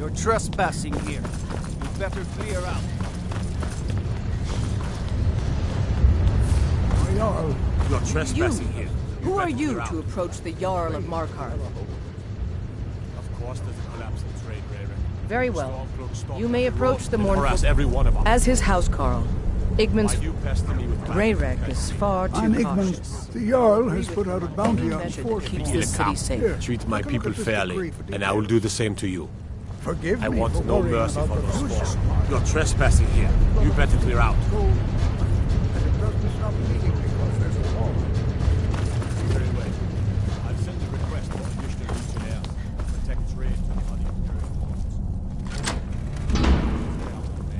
You're trespassing here. You better clear out. Jarl. You're trespassing here. Who are you clear to out. approach the Jarl of Markarth? Of course there's a collapse in trade, Rara. Very well. Stormcloak You may approach the mournful... harass every one of us. As his housecarl, Igmund's Why you pester me with Greyrek is far too I'm cautious. Igmund. The Jarl has put out a bounty Any on measure that force. keeps Eat a this cow. city safe. Here, Treat my take a look people at this fairly, degree for and I will do the same to you. Forgive I me want for no worrying mercy about for the those Creature. forces. You're trespassing here. You better clear out. Go, and it doesn't stop bleeding because there's a wall. Very well. I'll send a request for additional legionnaires to protect trade to the other Imperial forces. Stay out of the way.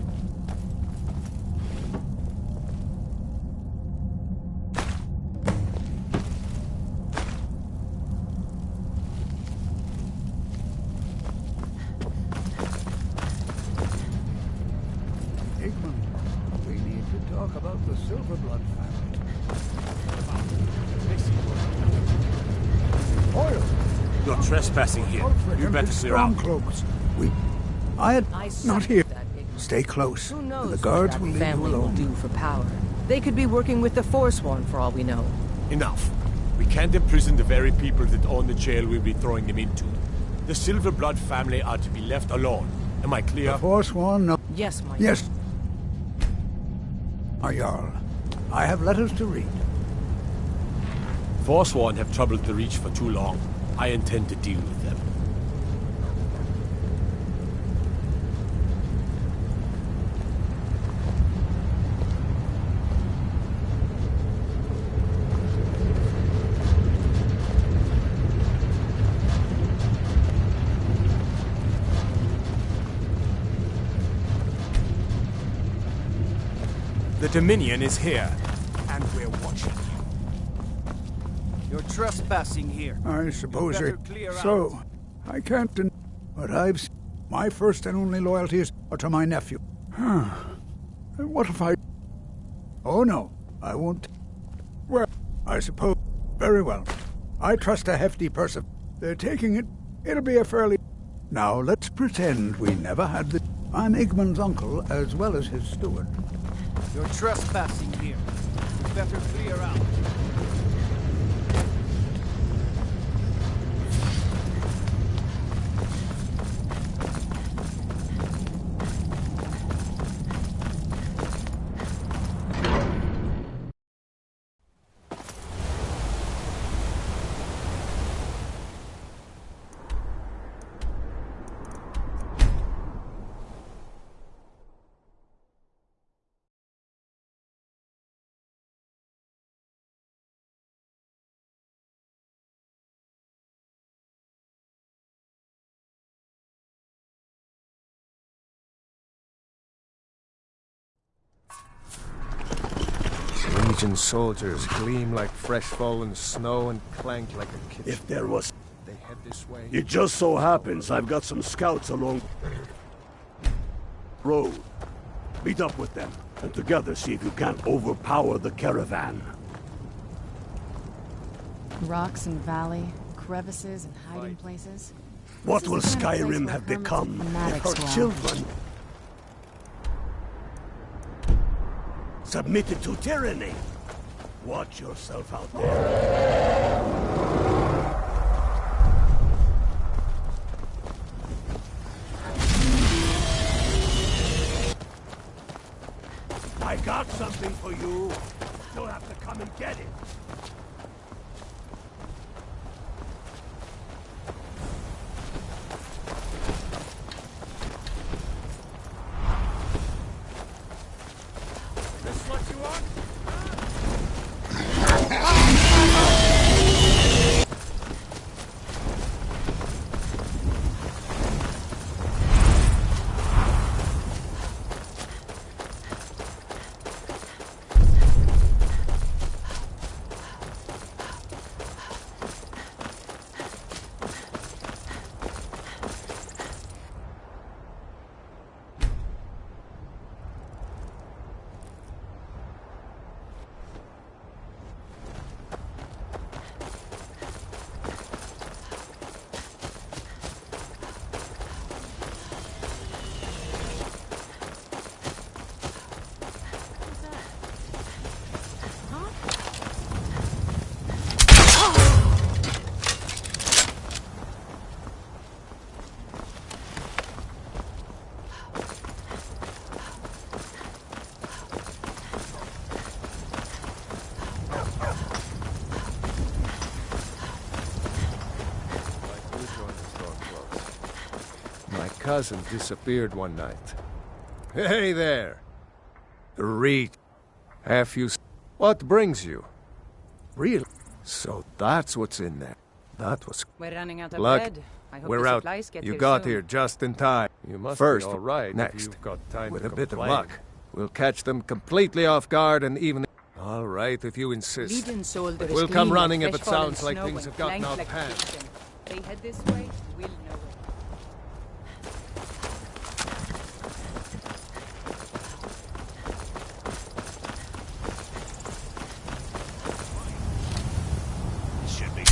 Igmund, we need to talk about the Silverblood family. Oil. You're trespassing here. You better clear out. Cloaks. I had I not suspect here. that Igmund. Stay close. Who and knows the what guards that will leave you family will alone. do for power? They could be working with the Forsworn for all we know. Enough. We can't imprison the very people that own the jail we'll be throwing them into. The Silverblood family are to be left alone. Am I clear? The Forsworn, no. Yes, my Yes. My Jarl, I have letters to read. Forsworn have troubled the Reach for too long. I intend to deal with them. The Dominion is here, and we're watching. You're trespassing here. I suppose better it. clear So, I can't deny, but my first and only loyalties are to my nephew. What if I... Oh no, I won't. Well, I suppose... Very well. I trust a hefty person. They're taking it. It'll be a fairly... Now, let's pretend we never had the... I'm Igmund's uncle, as well as his steward. You're trespassing here. You better clear out. Legion soldiers gleam like fresh fallen snow and clank like a kitchen. If there was... They head this way. It just so happens I've got some scouts along... road. Meet up with them, and together see if you can't overpower the caravan. Rocks and valley, crevices and hiding places. What This will is the kind of place Skyrim where have hermits become and if fanatics our dwell. children submitted to tyranny? Watch yourself out there. I got something for you. You'll have to come and get it. This what you want? cousin disappeared one night. Hey there! Reed. Have you... What brings you? Really? So that's what's in there. That was... We're running out of luck. bread. I hope We're the out. supplies get You here got soon. here just in time. You must First, be all right. next. You've got time With to a bit of complain. luck, we'll catch them completely off guard and even... All right, if you insist. Legion soldiers We'll come clean running like if it fresh fallen sounds like snow things and have gotten clank out like of hand. fiction. They head this way, we'll know it. Should be.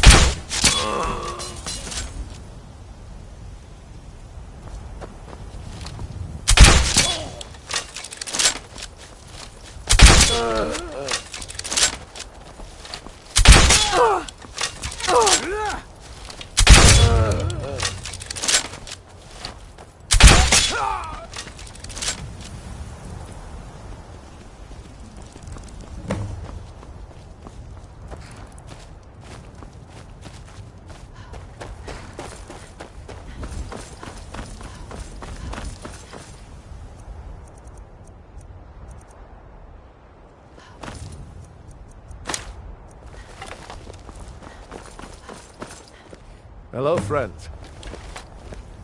Hello, friend.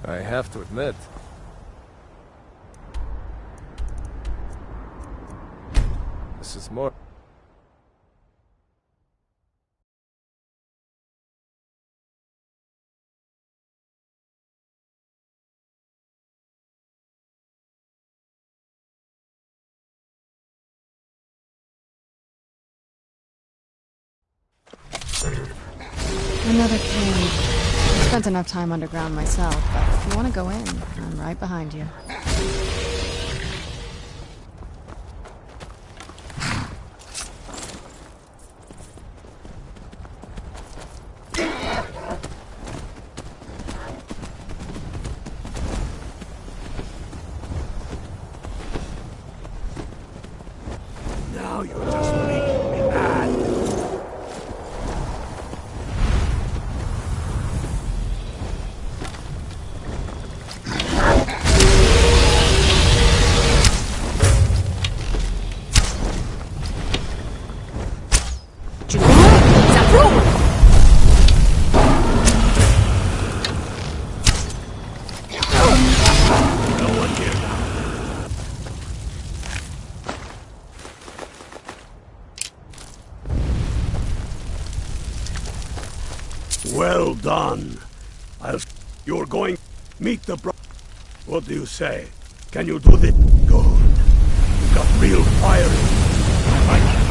I have to admit... This is more... Another cave. I spent enough time underground myself, but if you want to go in, I'm right behind you. Now you're just making me mad. No one here now. Well done. You're going... Meet the bro... What do you say? Can you do this? Good. You got real fire in you. I like it.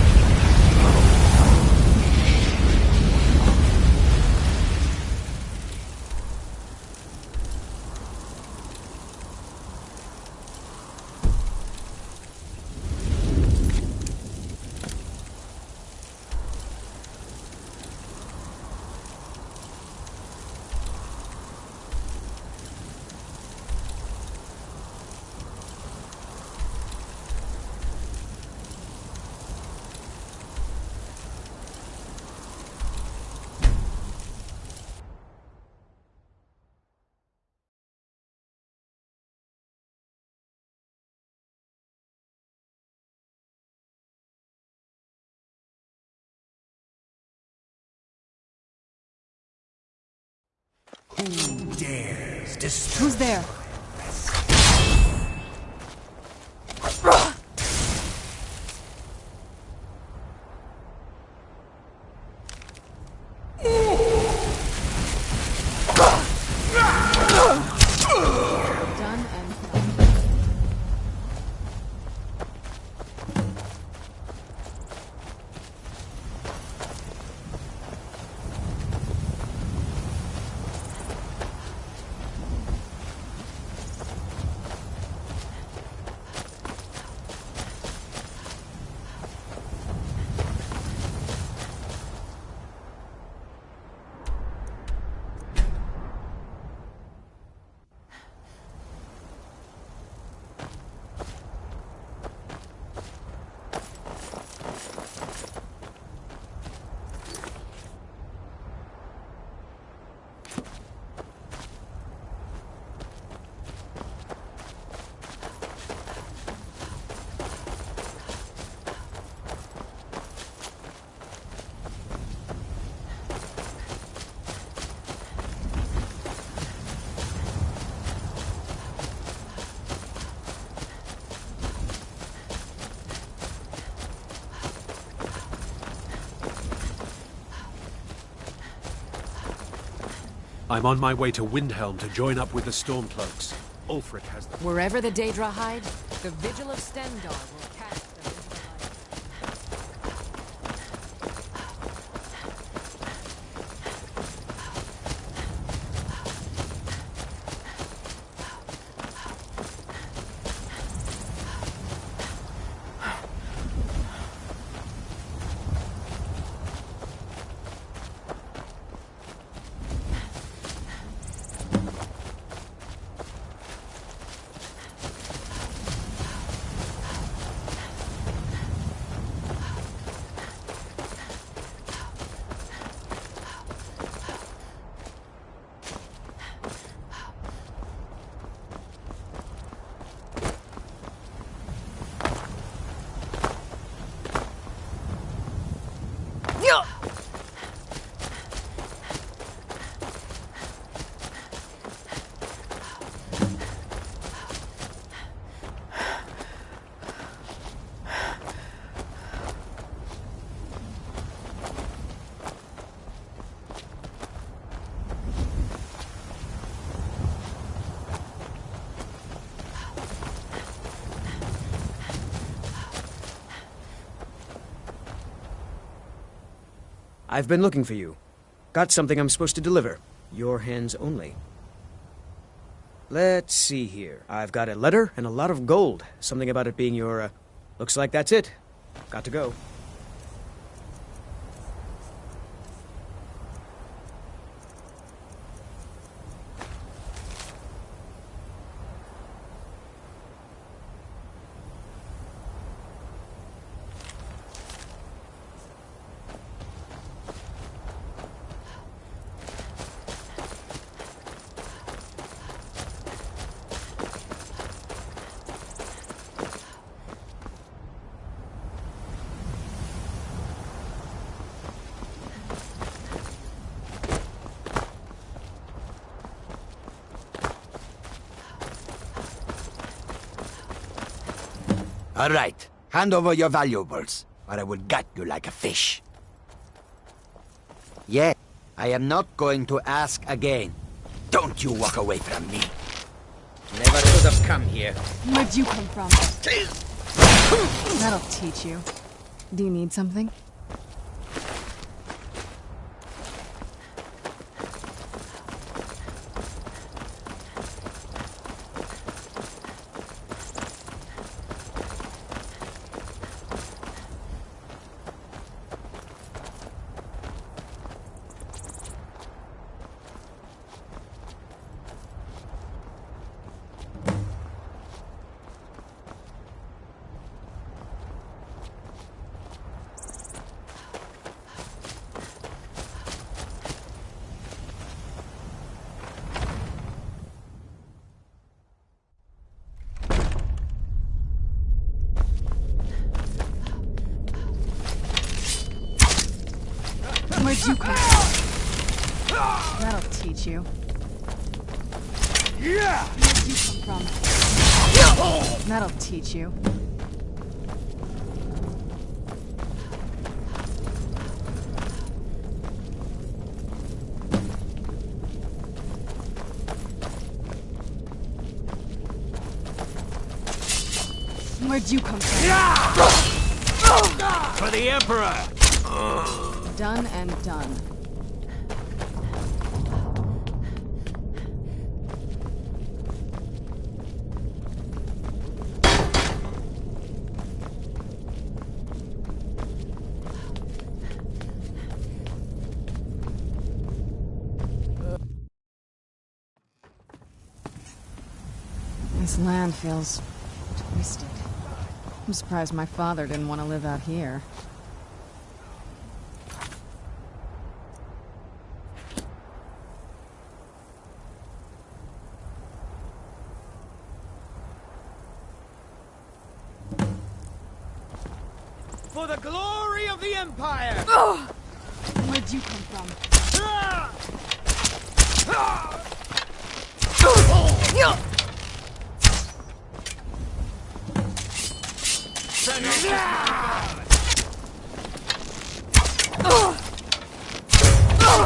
Who's there? Done and done. I'm on my way to Windhelm to join up with the Stormcloaks. Ulfric has them. Wherever the Daedra hide, the Vigil of Stendarr will cast them into the light. I've been looking for you. Got something I'm supposed to deliver. Your hands only. Let's see here. I've got a letter and a lot of gold. Something about it being your, Looks like that's it. Got to go. All right, hand over your valuables, or I will gut you like a fish. Yeah, I am not going to ask again. Don't you walk away from me. Never should have come here. Where'd you come from? That'll teach you. Do you need something? Where'd you come from? That'll teach you. Where'd you come from? That'll teach you. Where'd you come from? For the Emperor! Done and done. This land feels twisted. I'm surprised my father didn't want to live out here. For the glory of the Empire! Where'd you come from?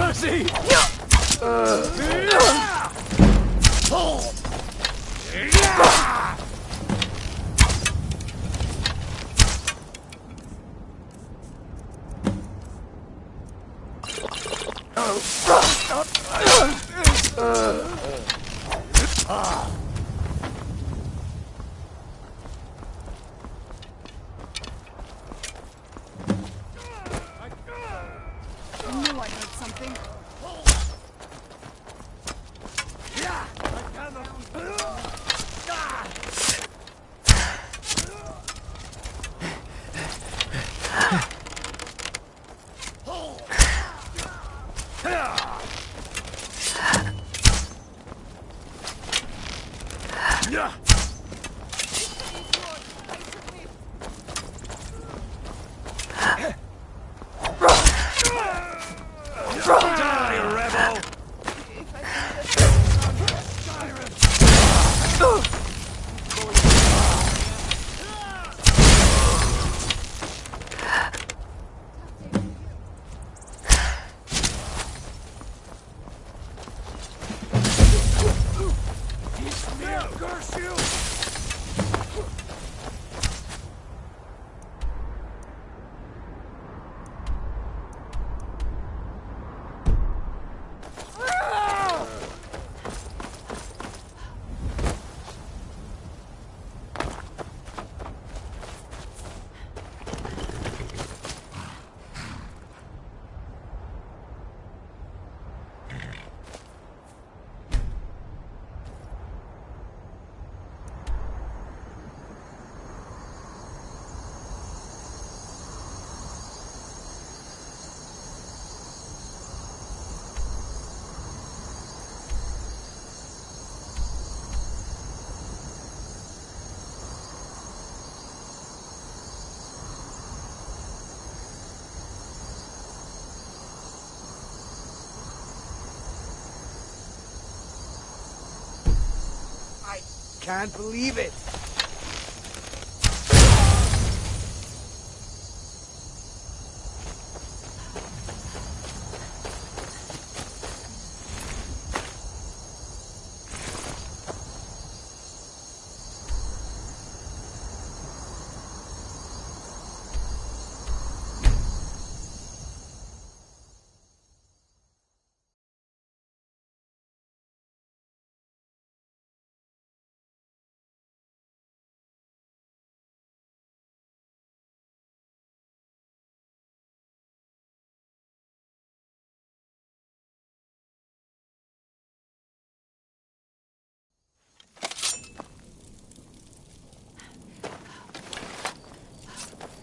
Mercy! Can't believe it!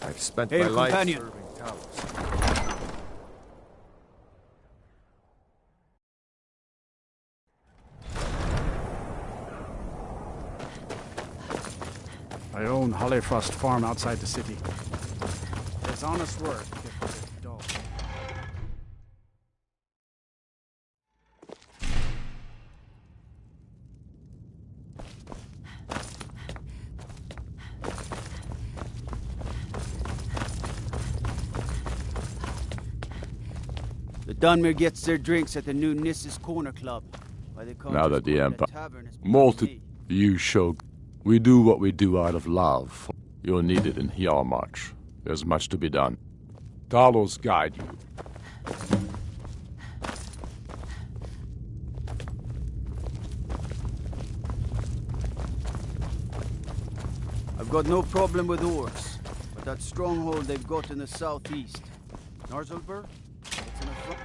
I've spent Hail, my life companion. serving Talos. I own Holleyfrost Farm outside the city. It's honest work, if a bit dull. The Dunmer gets their drinks at the new Nissa's Corner Club. Now that the Empire molted, you show. We do what we do out of love. You're needed in Hjalmarch. There's much to be done. Talos guide you. I've got no problem with orcs, but that stronghold they've got in the southeast. Narzulbur? It's in a front.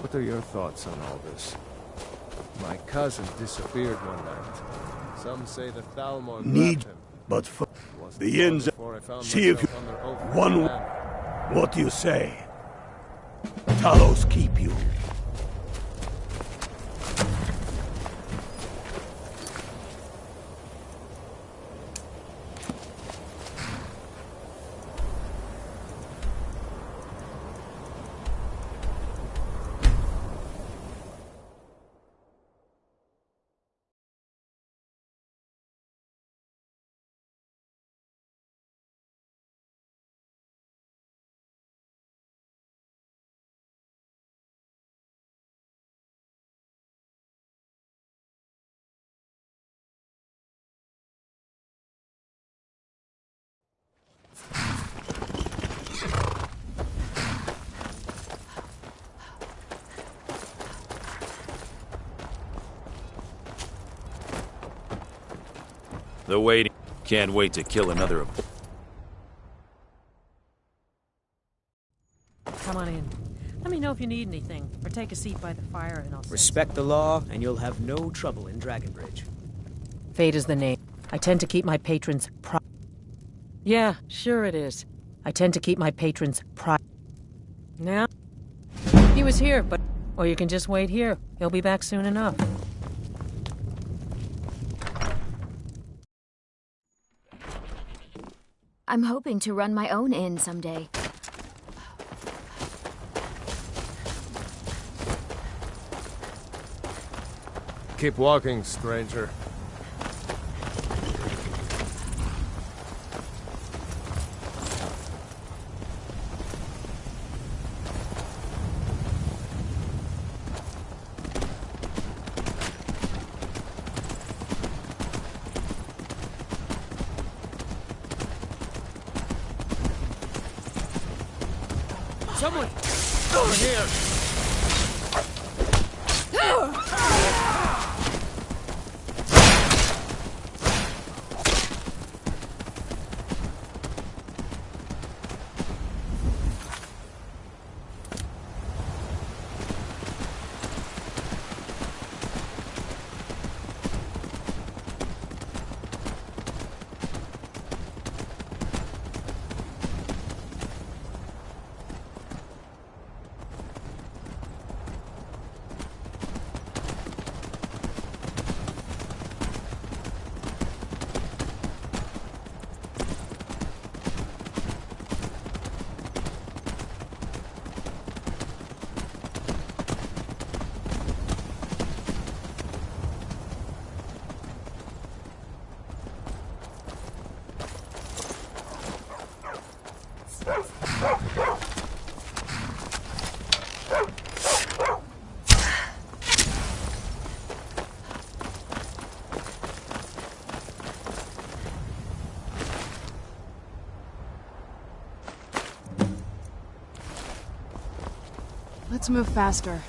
What are your thoughts on all this? My cousin disappeared one night. Some say that Thalmor Need, grabbed him. but for Wasn't the long ends. before I found See if myself under oath for one. land. What do you say? Talos keep you. The waiting. Can't wait to kill another of. Come on in. Let me know if you need anything, or take a seat by the fire and I'll Respect the law, and you'll have no trouble in Dragonbridge. Fate is the name. I tend to keep my patrons Yeah, sure it is. I tend to keep my patrons Now? He was here, but... Or you can just wait here. He'll be back soon enough. I'm hoping to run my own inn someday. Keep walking, stranger. Someone! Over here! Let's move faster.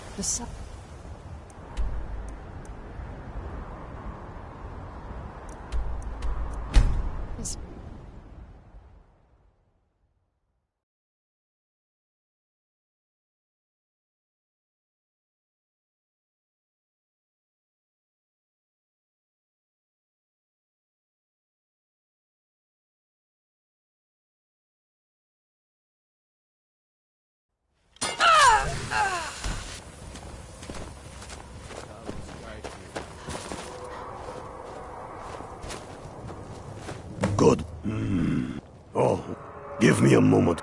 Good. Oh, give me a moment.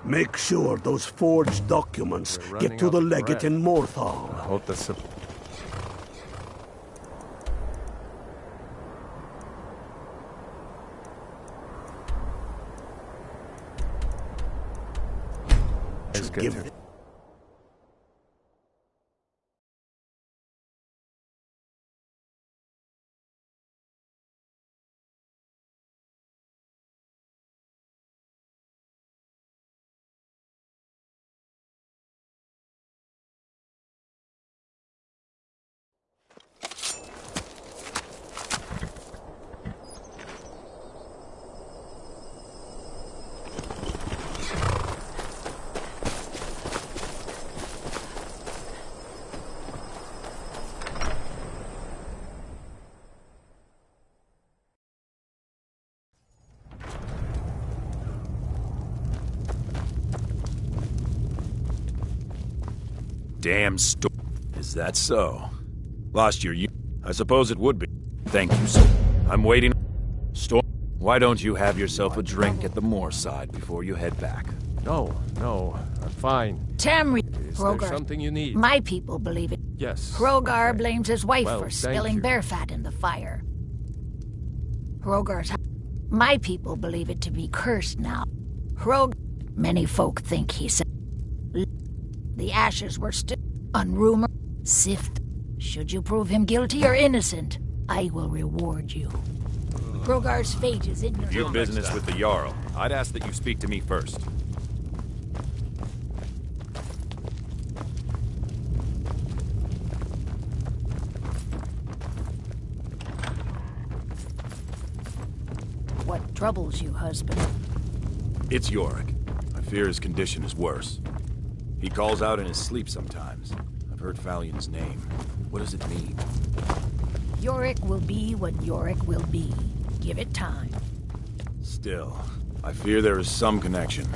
Make sure those forged documents get to the legate in Morthal. I hope that's a... Give it. damn store. Is that so? Lost your I suppose it would be. Thank you, sir. I'm waiting. Storm, why don't you have yourself a drink at the moorside before you head back? No, I'm fine. Tamri, Is there Hrogar. something you need? My people believe it. Yes. Hrogar okay. blames his wife Well, for thank spilling you. bear fat in the fire. Hrogar's... My people believe it to be cursed now. Many folk think he said... The ashes were still... On rumor, sift. Should you prove him guilty or innocent, I will reward you. Hrogar's fate is in your If you've hands. business with the Jarl, I'd ask that you speak to me first. What troubles you, husband? It's Yorick. I fear his condition is worse. He calls out in his sleep sometimes. I've heard Falion's name. What does it mean? Yorick will be what Yorick will be. Give it time. Still, I fear there is some connection.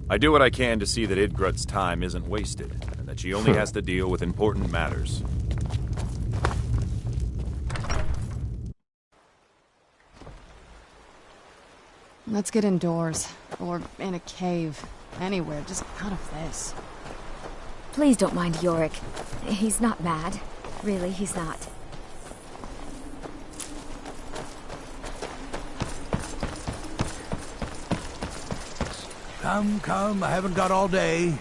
I do what I can to see that Idgrut's time isn't wasted, and that she only has to deal with important matters. Let's get indoors. Or in a cave. Anywhere, just out of this. Please don't mind Yorick. He's not mad. Really, he's not. Come, I haven't got all day.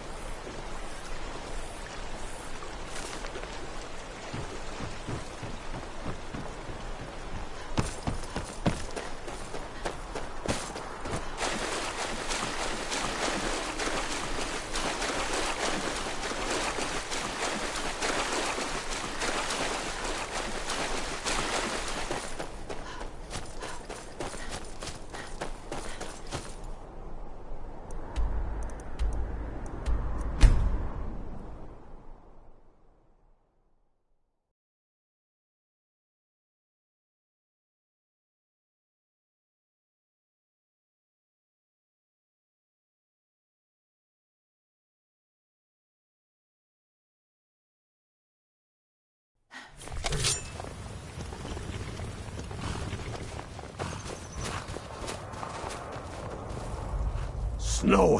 Snow.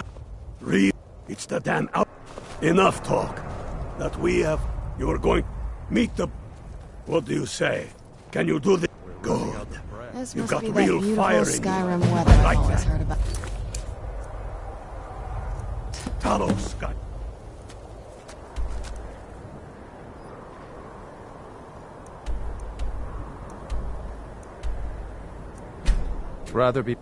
Read. It's the damn out. Enough talk. That we have. You're going. Meet the. What do you say? Can you do this? Good. This You've must got be real that fire beautiful in you. Skyrim weather I've Like always that. heard about. Talos, Sky. Rather be...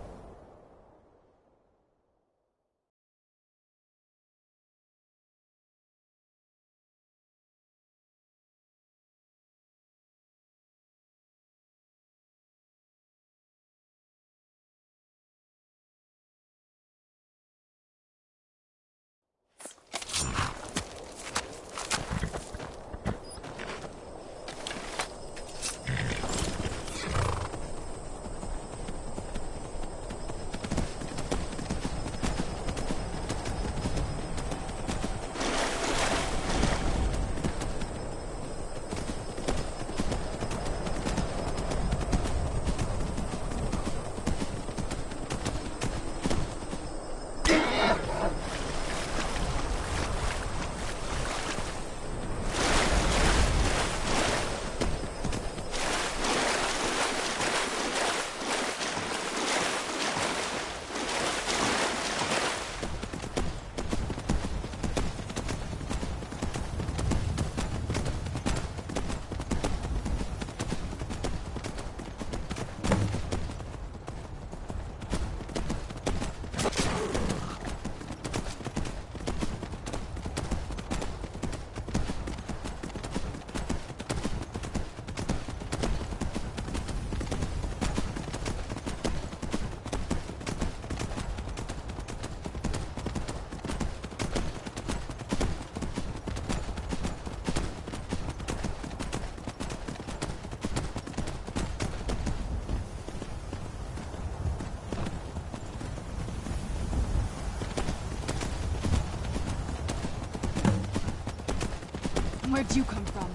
Where'd you come from?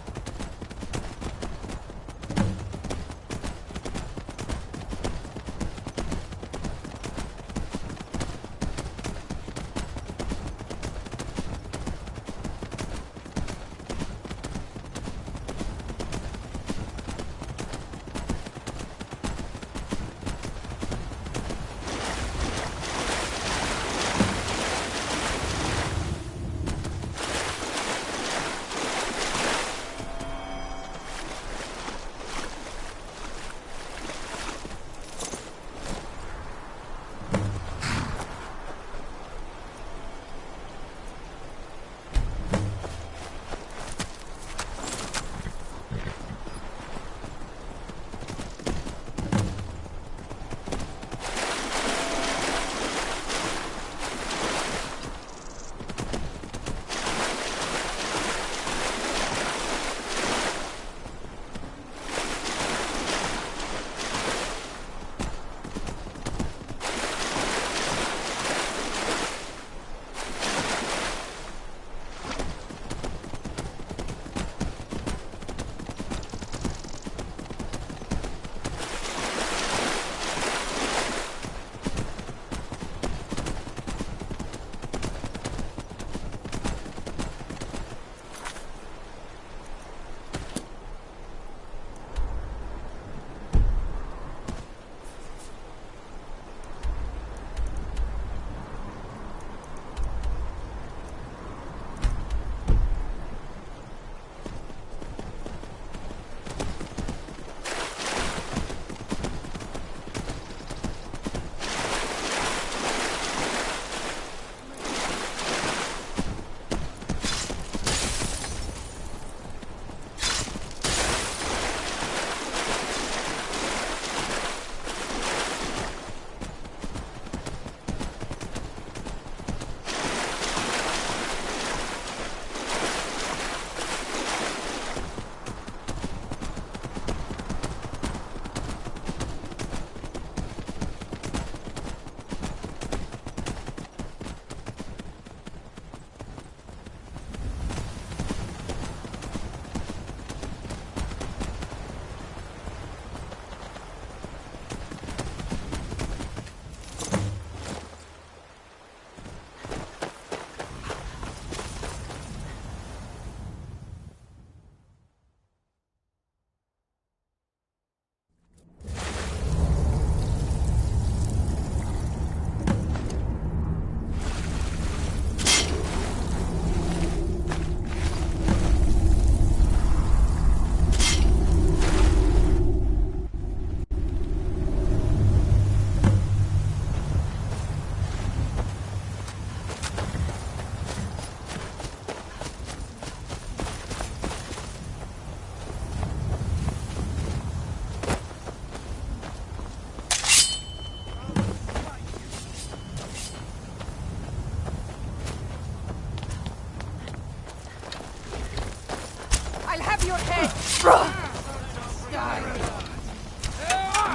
your head!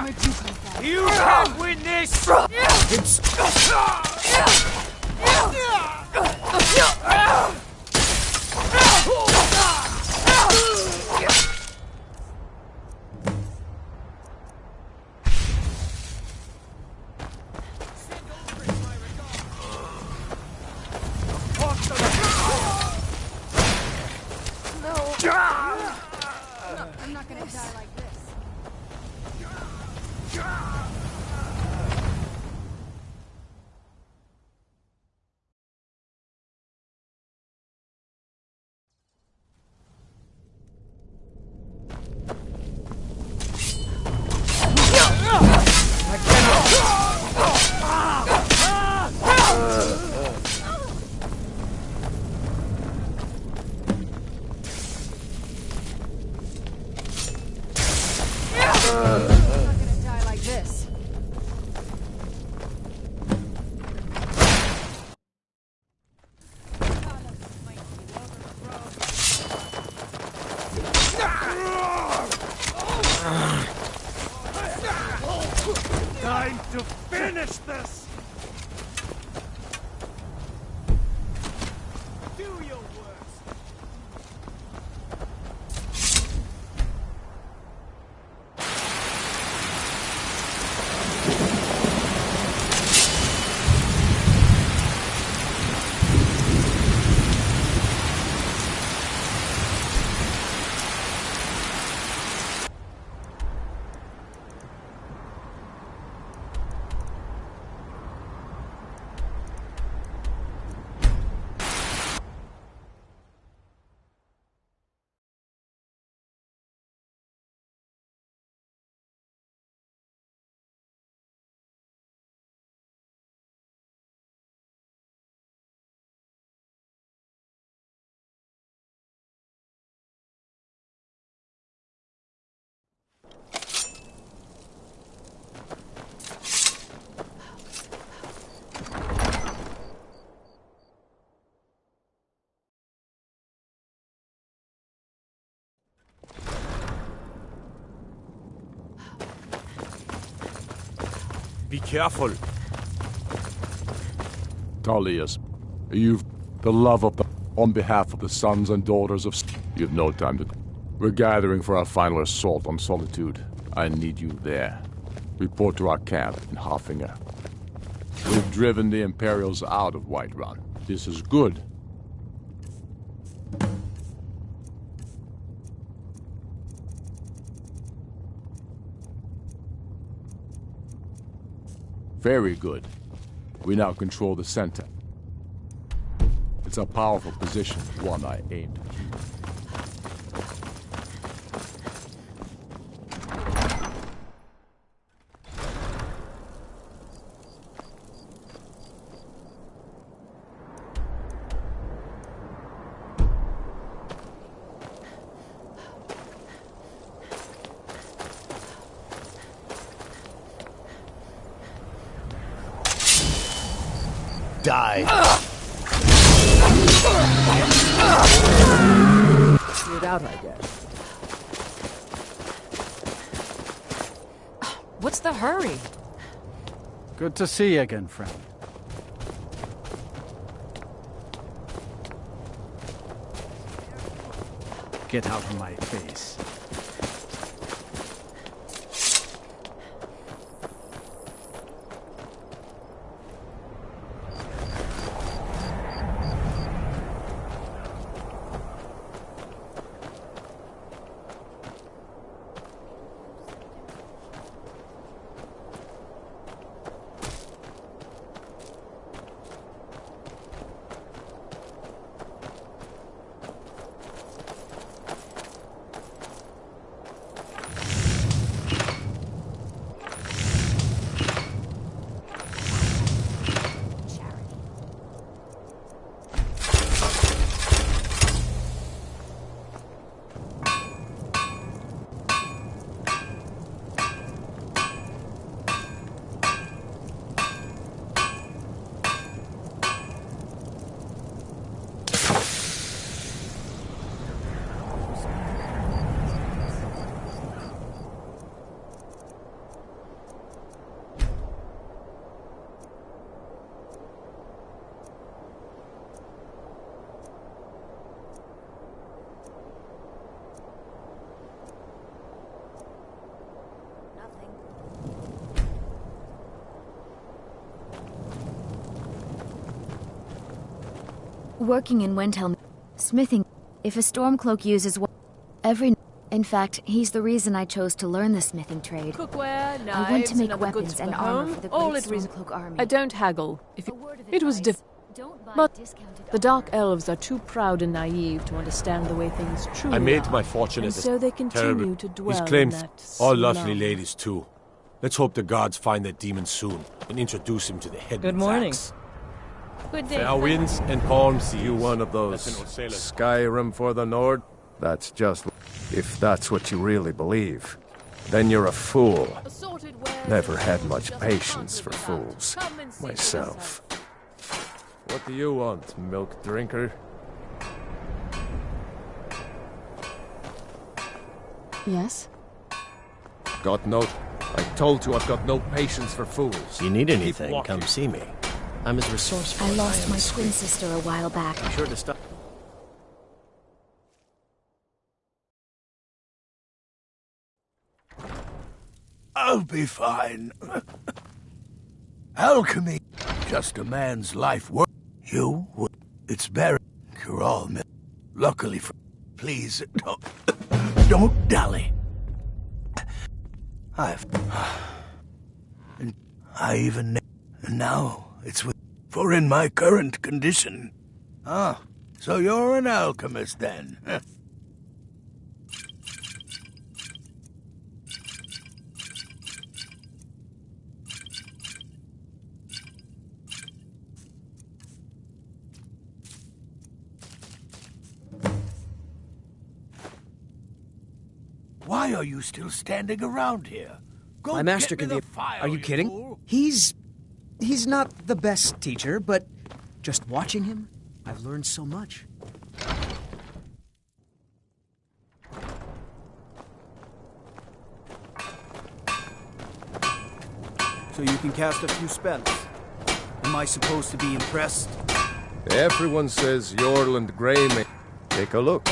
Where'd you come from? You can't win this! I'm not gonna die like this. I'm not gonna die like this. Time to finish this! Do your worst! Be careful. Tullius, you've the love of the... On behalf of the sons and daughters of... You've no time to... We're gathering for our final assault on Solitude. I need you there. Report to our camp in Hoffinger. We've driven the Imperials out of Whiterun. This is good. Very good. We now control the center. It's a powerful position, one I aim to keep. Die. Cleared out, I guess. What's the hurry? Good to see you again, friend. Get out of my face. Working in Windhelm, smithing. If a Stormcloak uses every... In fact, he's the reason I chose to learn the smithing trade. Cookware, knives, I want to make and other goods weapons for and the armor home, for the all great at reason. Stormcloak army. I don't haggle. If it was but the Dark Elves are too proud and naive to understand the way things truly I made are, my fortune and at this so they continue terrible... to dwell He's claimed in that all slum. lovely ladies too. Let's hope the gods find that demon soon and introduce him to the headman's Good morning. axe. Good day. Fair winds and calm seas. You one of those Skyrim for the Nord? That's just... If that's what you really believe, then you're a fool. Never had much patience for fools. Myself. What do you want, milk drinker? Yes? Got no... I told you I've got no patience for fools. If you need anything, come see me. I'm as resourceful I as lost am my discreet. twin sister a while back. Be sure to stop. I'll be fine. Alchemy, just a man's life work. You, it's better. You're all luckily for... Please, don't dally. I even... And now, it's with... For in my current condition. Ah, so you're an alchemist then. Why are you still standing around here? Go My master get can me be... the file, Are you kidding? fool. He's not the best teacher, but just watching him, I've learned so much. so you can cast a few spells. Am I supposed to be impressed? Everyone says Yorland Grey may... Take a look.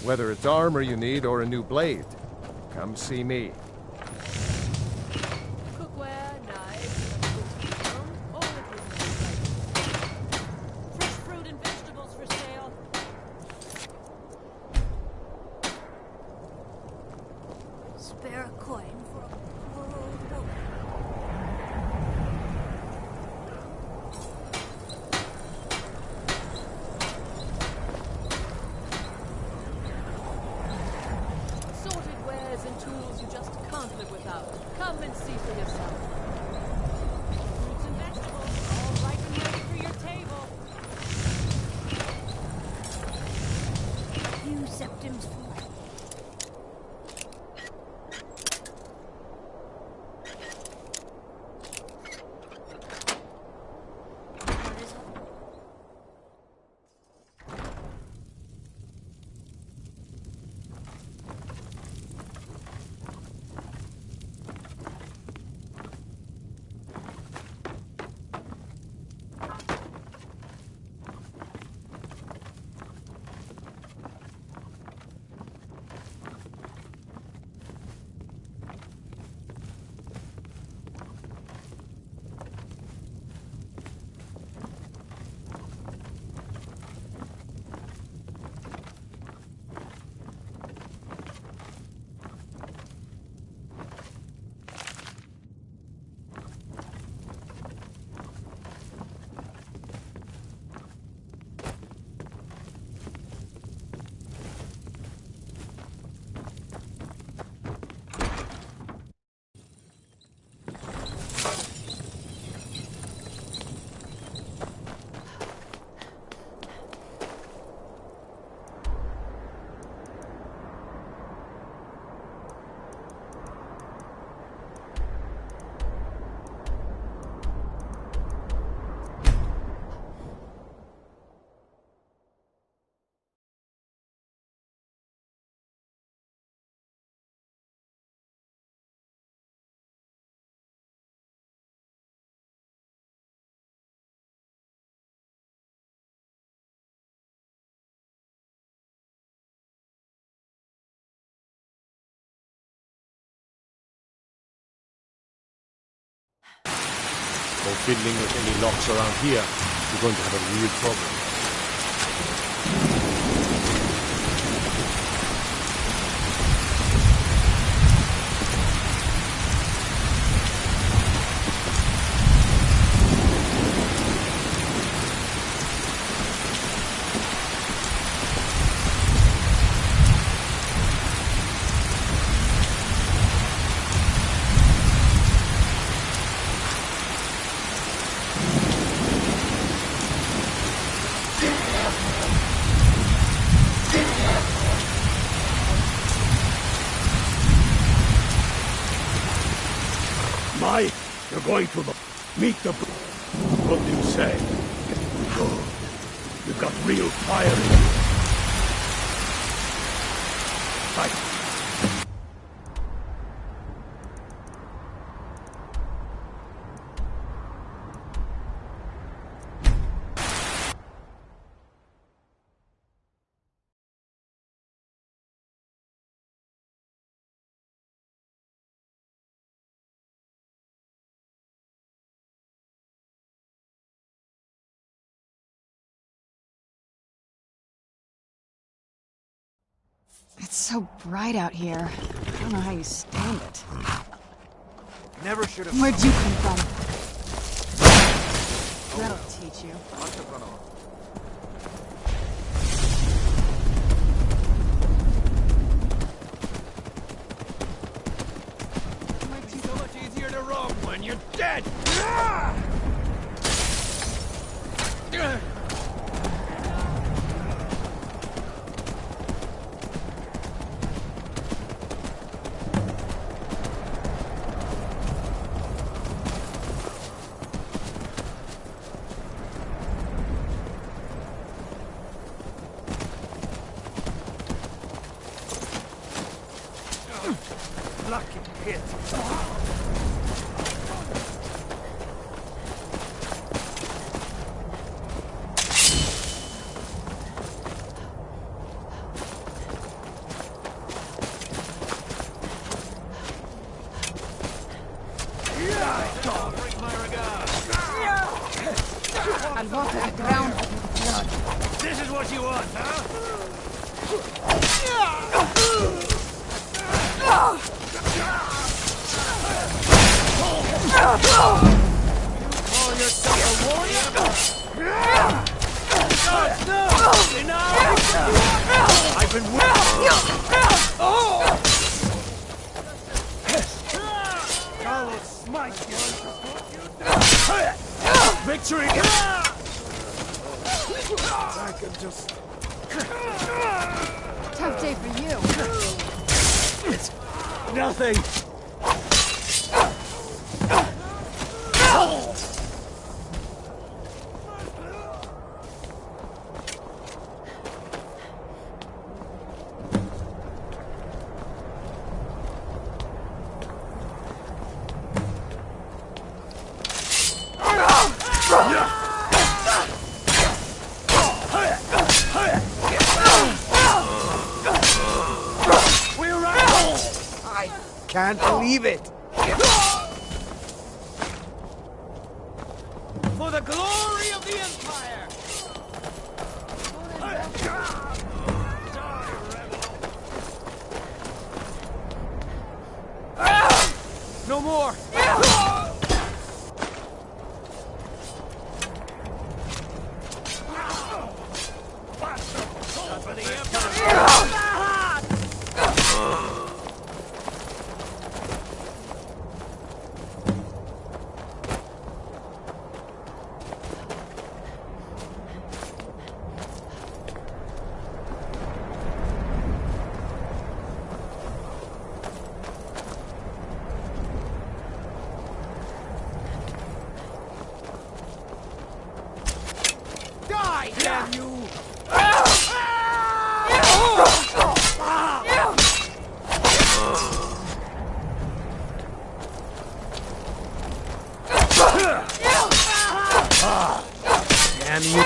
Whether it's armor you need or a new blade, come see me. Cookware, knives, all of fresh fruit and vegetables for sale. Spare a coin for a poor old woman. Assorted wares and tools you just can't live without. Come and see for yourself. Fruits and vegetables, all ripe and ready for your table. A few septims for Or fiddling with any locks around here, you're going to have a real problem. You're going to meet the... What do you say? Good. You've got real fire in you. Fight. It's so bright out here. I don't know how you stand it. Never should have... Where'd you come from? That'll teach you. Makes it so much easier to run when you're dead! Lucky pit. I'll walk the ground. This is what you want, huh? Call yourself a warrior? No! Enough! I've been I'll smite you! Victory! I can just... Tough day for you. It's nothing! Can't believe it! For the glory of the Empire! No more! Not for the Empire! Die, damn you! Damn you!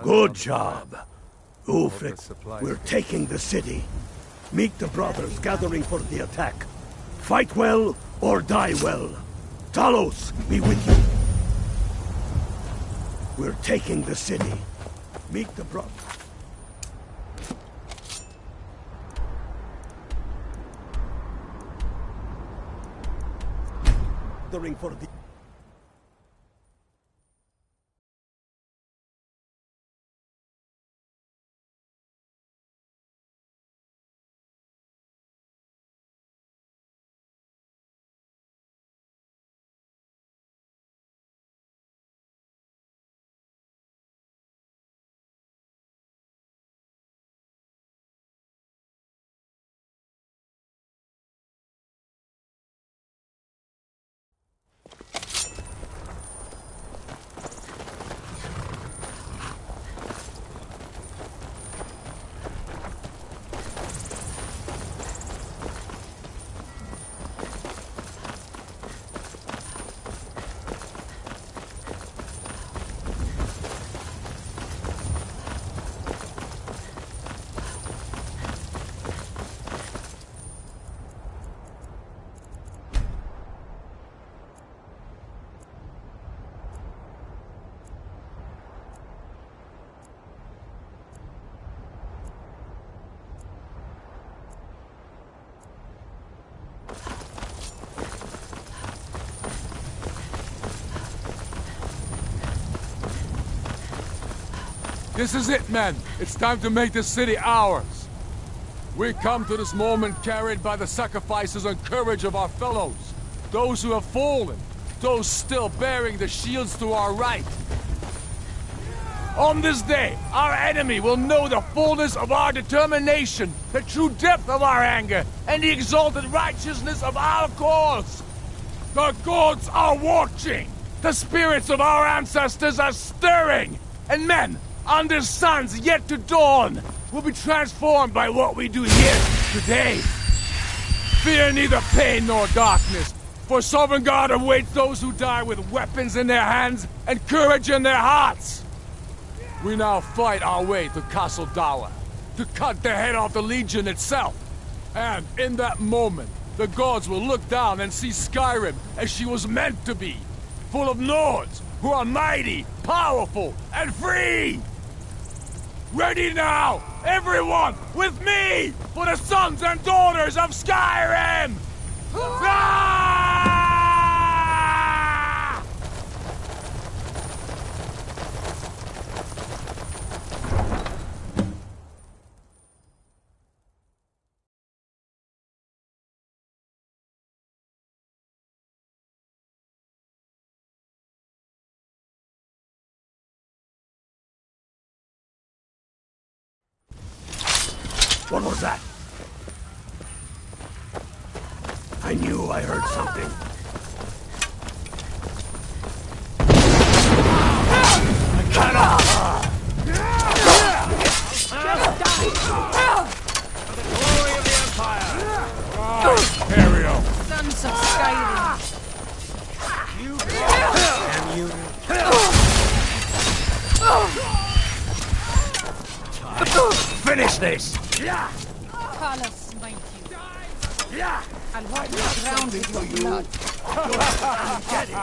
Good job. Ulfric, we're taking the city. Meet the brothers gathering for the attack. Fight well or die well. Talos, be with you. We're taking the city. Meet the bro... The ring for the... This is it, men. It's time to make this city ours. We come to this moment carried by the sacrifices and courage of our fellows. Those who have fallen. Those still bearing the shields to our right. On this day, our enemy will know the fullness of our determination, the true depth of our anger, and the exalted righteousness of our cause. The gods are watching. The spirits of our ancestors are stirring. And men, under suns yet to dawn, will be transformed by what we do here today. Fear neither pain nor darkness, for Sovereign God awaits those who die with weapons in their hands and courage in their hearts. We now fight our way to Castle Dower, to cut the head off the Legion itself. And in that moment, the gods will look down and see Skyrim as she was meant to be, full of Nords who are mighty, powerful, and free! Ready now, everyone, with me, for the sons and daughters of Skyrim! Ah! What was that? I knew I heard something. Cut off! For the glory of the Empire! Ariel! Sons of Skyrim! Finish this! Kala smite you. Yeah! And what the ground with your blood. Get it!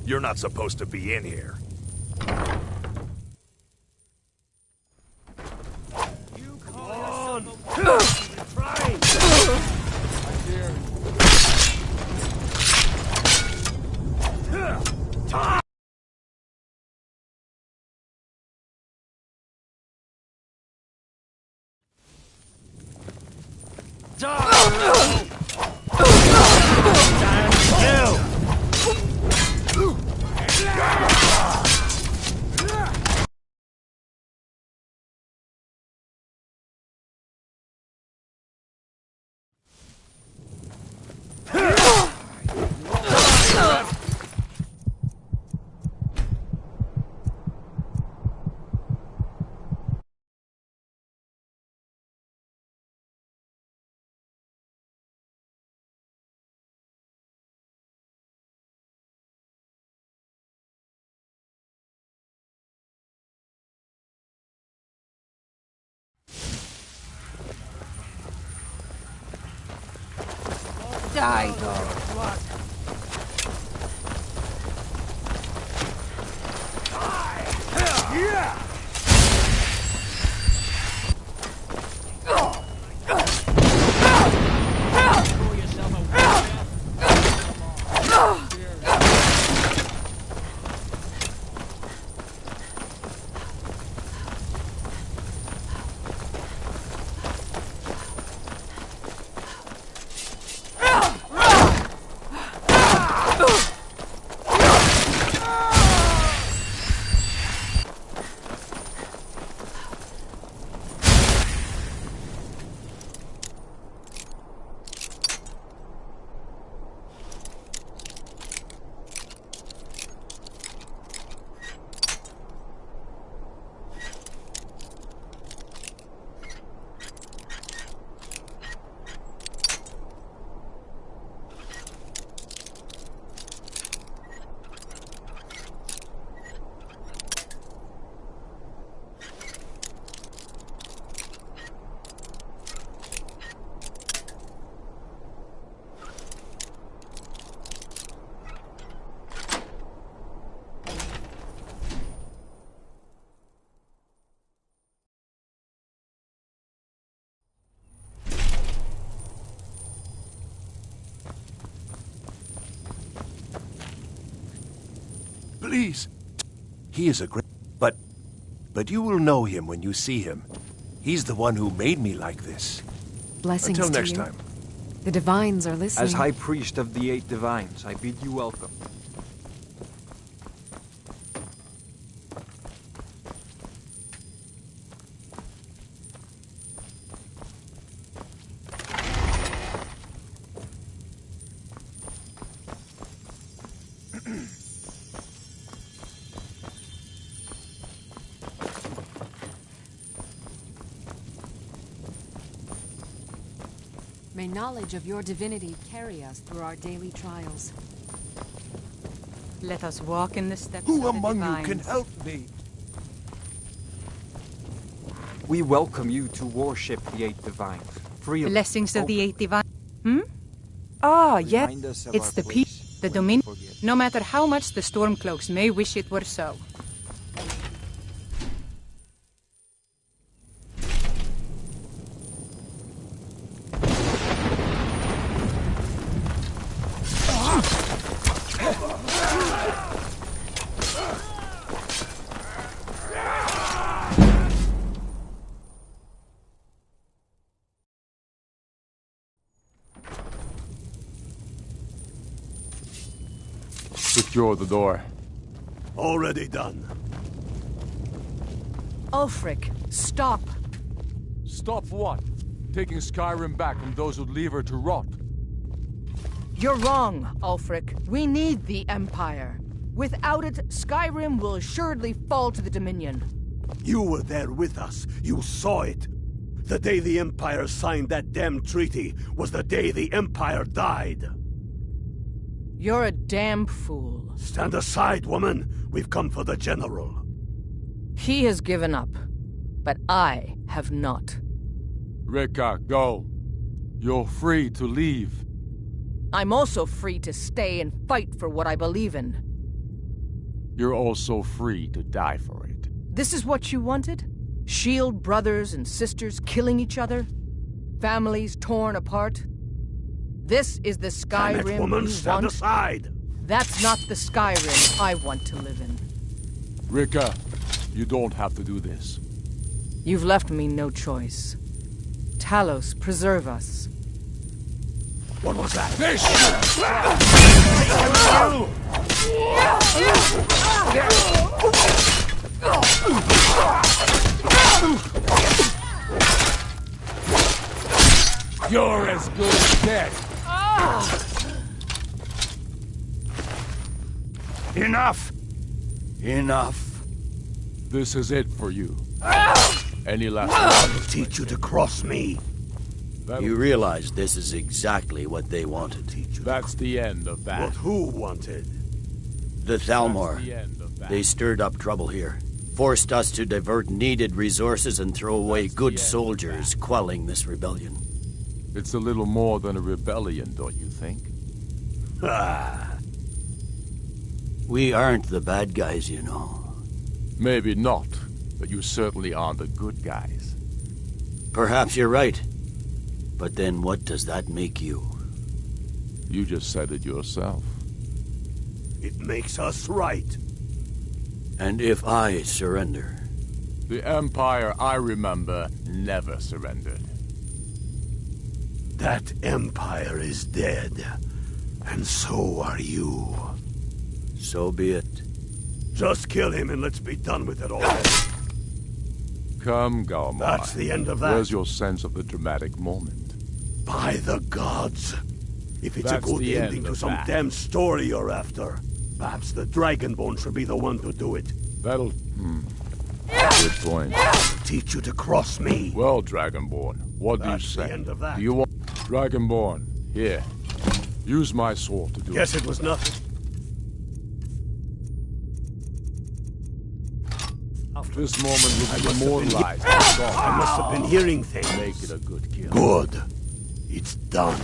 You're not supposed to be in here. You call on! Trying! Time! Stand still! Die, dog. Yeah! Please. He is a great... But you will know him when you see him. He's the one who made me like this. Blessings Until to next you. time. The Divines are listening. As High Priest of the 8 Divines, I bid you welcome. May knowledge of your divinity carry us through our daily trials. Let us walk in the steps Who of the among you divines. can help me? We welcome you to worship the 8 Divines. Freely. Blessings of the 8 divines. Ah, yes. Remind us of It's our the place peace, the dominion. No matter how much the Stormcloaks may wish it were so. Secure the door. Already done. Ulfric, stop! Stop what? Taking Skyrim back from those who leave her to rot. You're wrong, Ulfric. We need the Empire. Without it, Skyrim will assuredly fall to the Dominion. You were there with us. You saw it. The day the Empire signed that damn treaty was the day the Empire died. You're a damn fool. Stand aside, woman. We've come for the General. He has given up, but I have not. Rika, go. You're free to leave. I'm also free to stay and fight for what I believe in. You're also free to die for it. This is what you wanted? Shield brothers and sisters killing each other? Families torn apart? This is the Skyrim Damn it, woman, you stand want? aside! That's not the Skyrim I want to live in. Rika, you don't have to do this. You've left me no choice. Talos, preserve us. What was that? This You're as good as dead. Enough! Enough. This is it for you. Any last I'll teach you to cross me. You realize this is exactly what they wanted. That's the end of that. What who wanted? The Thalmor. That's the end of that. They stirred up trouble here. Forced us to divert needed resources and throw away good soldiers, quelling this rebellion. It's a little more than a rebellion, don't you think? Ah. We aren't the bad guys, you know. Maybe not, but you certainly aren't the good guys. Perhaps you're right. But then what does that make you? You just said it yourself. It makes us right. And if I surrender? The Empire I remember never surrendered. That Empire is dead. And so are you. So be it. Just kill him and let's be done with it already. Come, Galmar. That's the end of that. Where's your sense of the dramatic moment? By the gods. If it's That's a good the ending end to of some that. damn story you're after, perhaps the Dragonborn should be the one to do it. That'll... Good point. Teach you to cross me. Well, Dragonborn, what do you That's say? the end of that. Do you want... Dragonborn, here. Use my sword to do Guess it. it was nothing. This moment will be immortalized. I must have been hearing things. Make it a good kill. Good. It's done.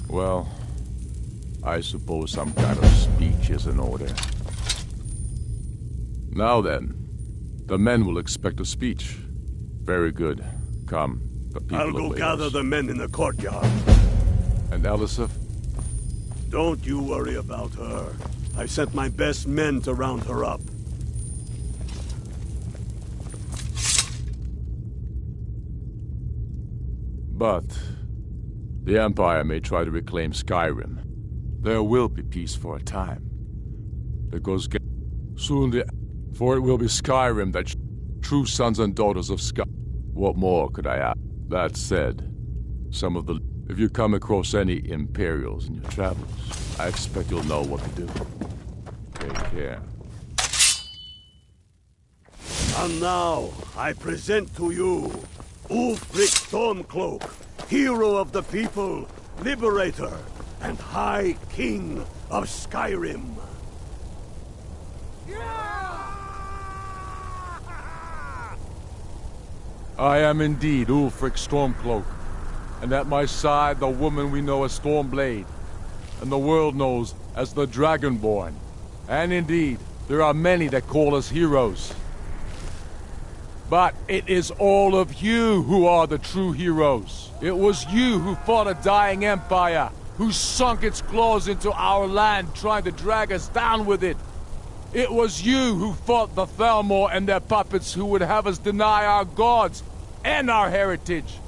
Well, I suppose some kind of speech is in order. Now then, the men will expect a speech. Very good. Come, the people I'll go await gather us. the men in the courtyard. And Elisif? Don't you worry about her. I've sent my best men to round her up. But the Empire may try to reclaim Skyrim. There will be peace for a time. For it will be Skyrim that true sons and daughters of Sky. What more could I add? That said, if you come across any Imperials in your travels, I expect you'll know what to do. Take care. And now, I present to you Ulfric Stormcloak, hero of the people, liberator, and High King of Skyrim. I am indeed Ulfric Stormcloak, and at my side the woman we know as Stormblade, and the world knows as the Dragonborn. And indeed, there are many that call us heroes. But it is all of you who are the true heroes. It was you who fought a dying empire, who sunk its claws into our land trying to drag us down with it. It was you who fought the Thalmor and their puppets who would have us deny our gods and our heritage.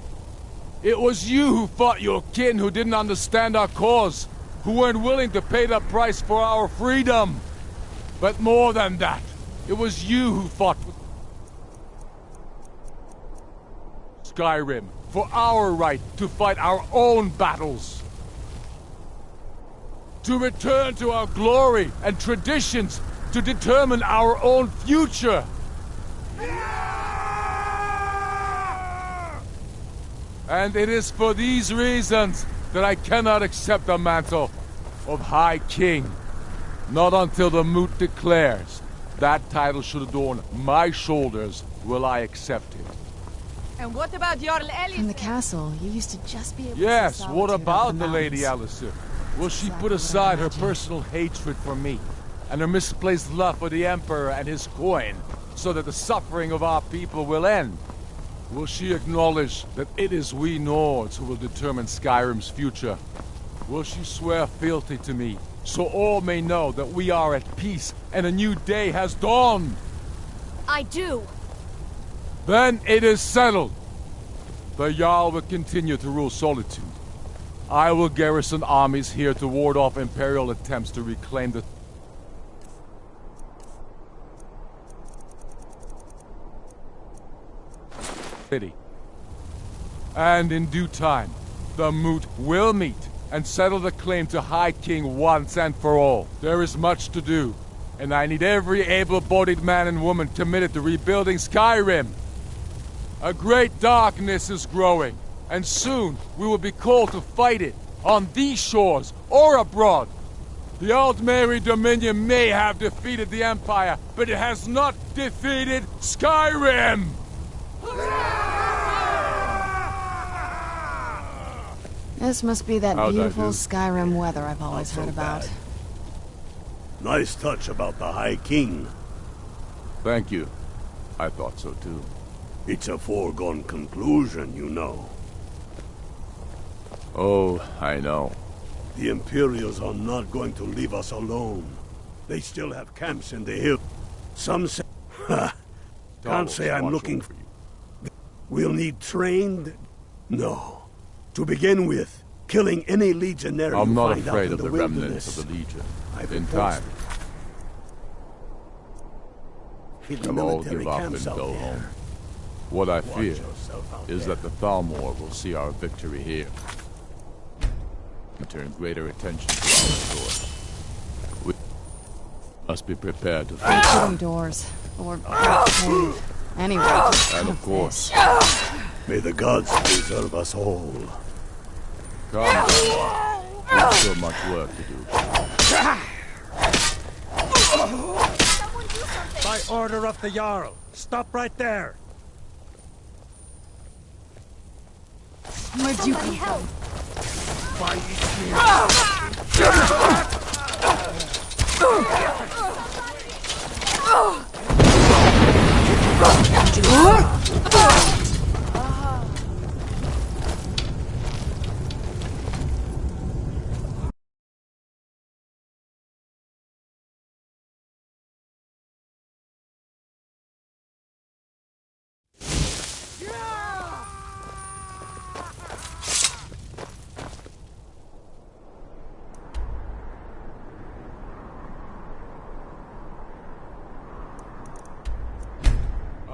It was you who fought your kin who didn't understand our cause, who weren't willing to pay the price for our freedom. But more than that, it was you who fought with Skyrim for our right to fight our own battles. To return to our glory and traditions, to determine our own future. And it is for these reasons that I cannot accept the mantle of High King. Not until the Moot declares that title should adorn my shoulders will I accept it. And what about Jarl Ellis? From the castle, you used to just be able Yes, to see what solitude about over the Lady mountains. Alicent? Will she put aside her personal hatred for me and her misplaced love for the Emperor and his coin so that the suffering of our people will end? Will she acknowledge that it is we Nords who will determine Skyrim's future? Will she swear fealty to me so all may know that we are at peace and a new day has dawned? I do. Then it is settled. The Jarl will continue to rule Solitude. I will garrison armies here to ward off Imperial attempts to reclaim the city. And in due time, the Moot will meet and settle the claim to High King once and for all. There is much to do, and I need every able-bodied man and woman committed to rebuilding Skyrim. A great darkness is growing, and soon we will be called to fight it, on these shores or abroad. The Altmeri Dominion may have defeated the Empire, but it has not defeated Skyrim! This must be that How'd I beautiful do? Skyrim weather I've always heard about. Nice touch about the High King. Thank you. I thought so too. It's a foregone conclusion, you know. Oh, I know. The Imperials are not going to leave us alone. They still have camps in the hill. Some say... Can't say I'm looking for you. We'll need trained... No. To begin with, killing any legionary I'm you not find out afraid in of the wilderness. remnants of the Legion. I've In enforced time, hidden they'll all military give up and camps out go there. home. What I Watch fear yourself out is there. that the Thalmor will see our victory here and turn greater attention to our source. We must be prepared to face Open doors. Or... anyway. And of course, May the gods preserve us all. calm down. There's still much work to do. By order of the Jarl. Stop right there. Where'd you come from?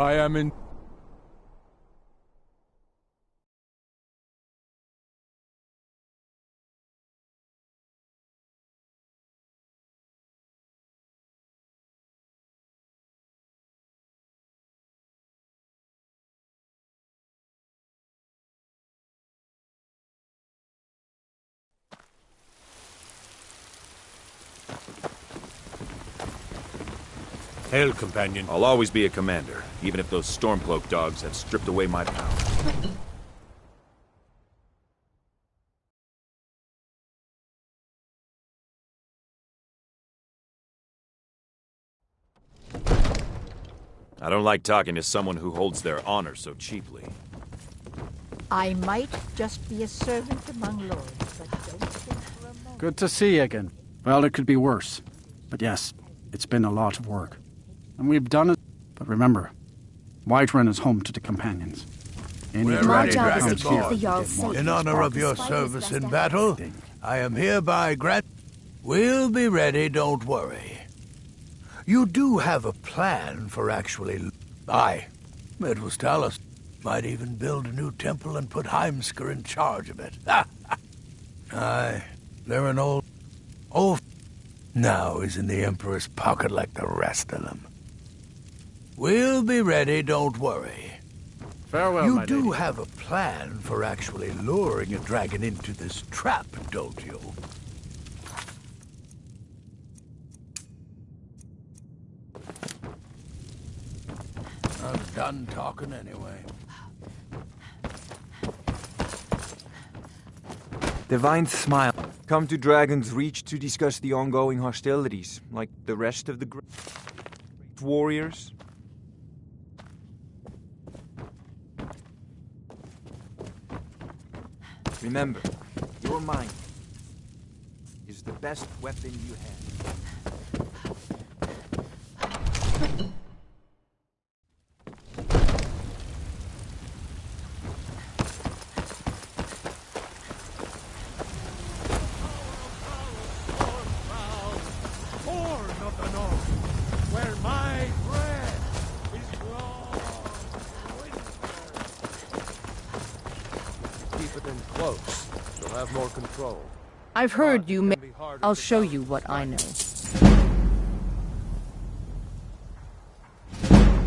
I am in... Hail, companion. I'll always be a commander, even if those Stormcloak dogs have stripped away my power. I don't like talking to someone who holds their honor so cheaply. I might just be a servant among lords, but don't think for a moment. Good to see you again. Well, it could be worse. But yes, it's been a lot of work. And we've done it. But remember, Whiterun is home to the companions. We're ready, Dragonborn. In honor of your service in battle, I am hereby We'll be ready, don't worry. You do have a plan for actually... Aye, it was Talos. Might even build a new temple and put Heimskr in charge of it. Aye, they're an old... Now he's in the Emperor's pocket like the rest of them. We'll be ready, don't worry. Farewell, You my do lady. have a plan for actually luring a dragon into this trap, don't you? I'm done talking anyway. Divine Smile. Come to Dragon's Reach to discuss the ongoing hostilities, like the rest of the warriors. Remember, your mind is the best weapon you have. Born of the North, where my bread is long winter. Keep it in close. You'll have more control. I've heard you may... I'll show you what I know.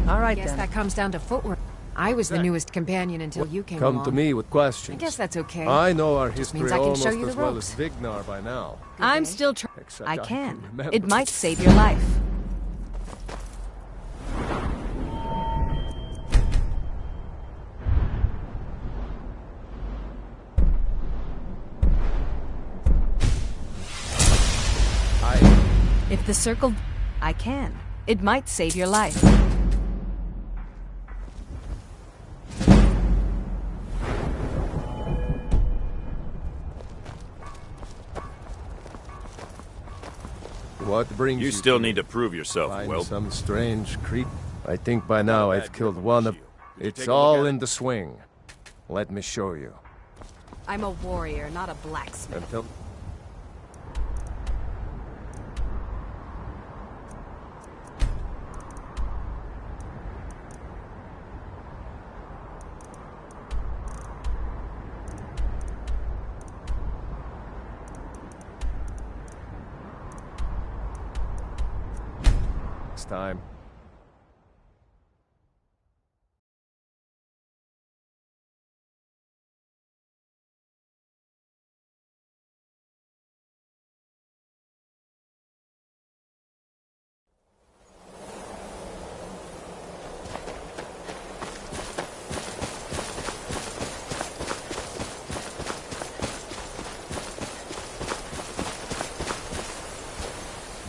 All right, Guess then. that comes down to footwork. I was the newest companion until you came Come along. to me with questions. I guess that's okay. I know our Just history means I can almost show you as the well ropes. as Vignar by now. I'm still trying. Except I can. remember. It might save your life. If the circle... I can. It might save your life. What brings You still need to prove yourself, Find Will. some strange creep. I think by now I've killed one of... It's take a look all at in the swing. Let me show you. I'm a warrior, not a blacksmith. Until... time.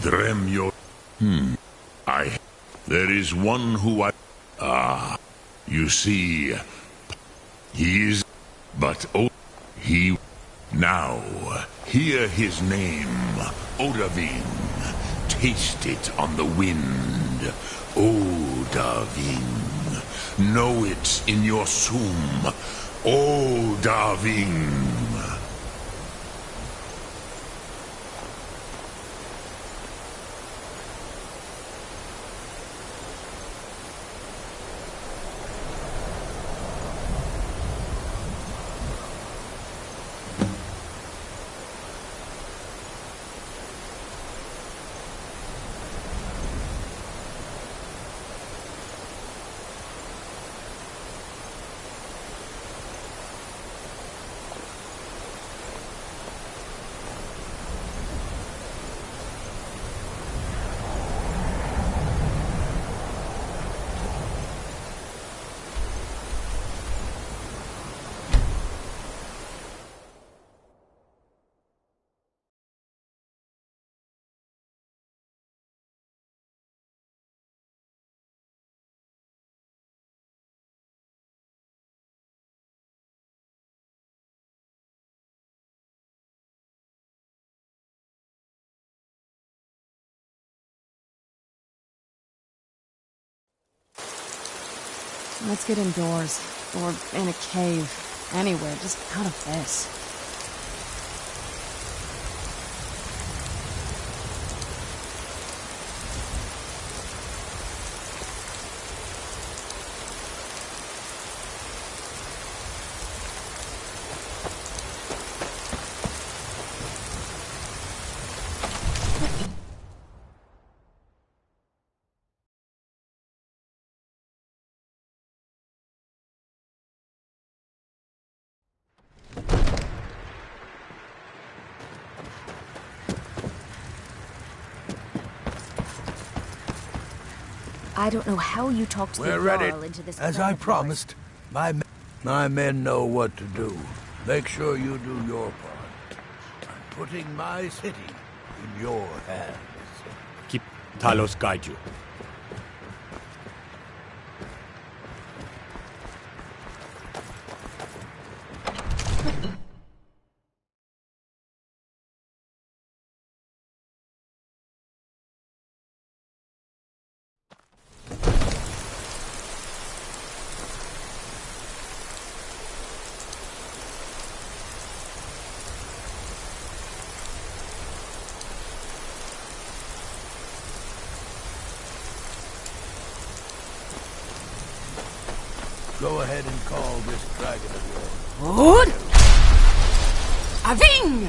Dremio. There is one who you see, he is, but he, now, hear his name, Odahviing. Taste it on the wind, Odahviing. Know it in your soom, Odahviing. Let's get indoors. Or in a cave. Anywhere, just out of this. I don't know how you talked the We're ready. Jarl into this As plan I of yours. promised, my men know what to do. Make sure you do your part. I'm putting my city in your hands. Keep Talos guide you. Go ahead and call this dragon a war. Wood! Aving!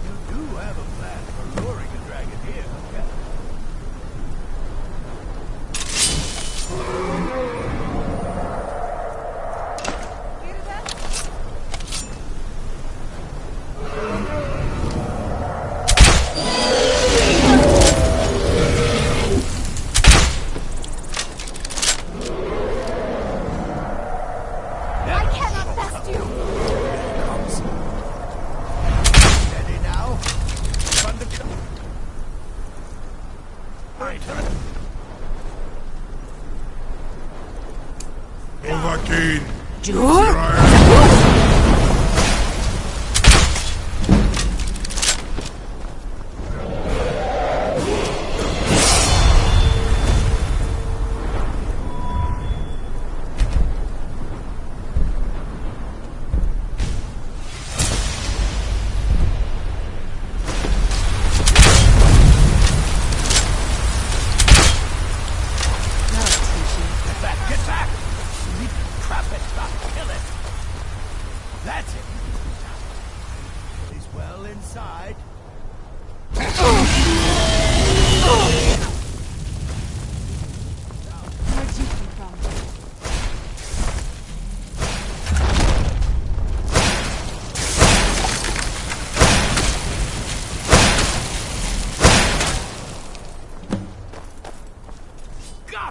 You do have a plan for luring a dragon pain.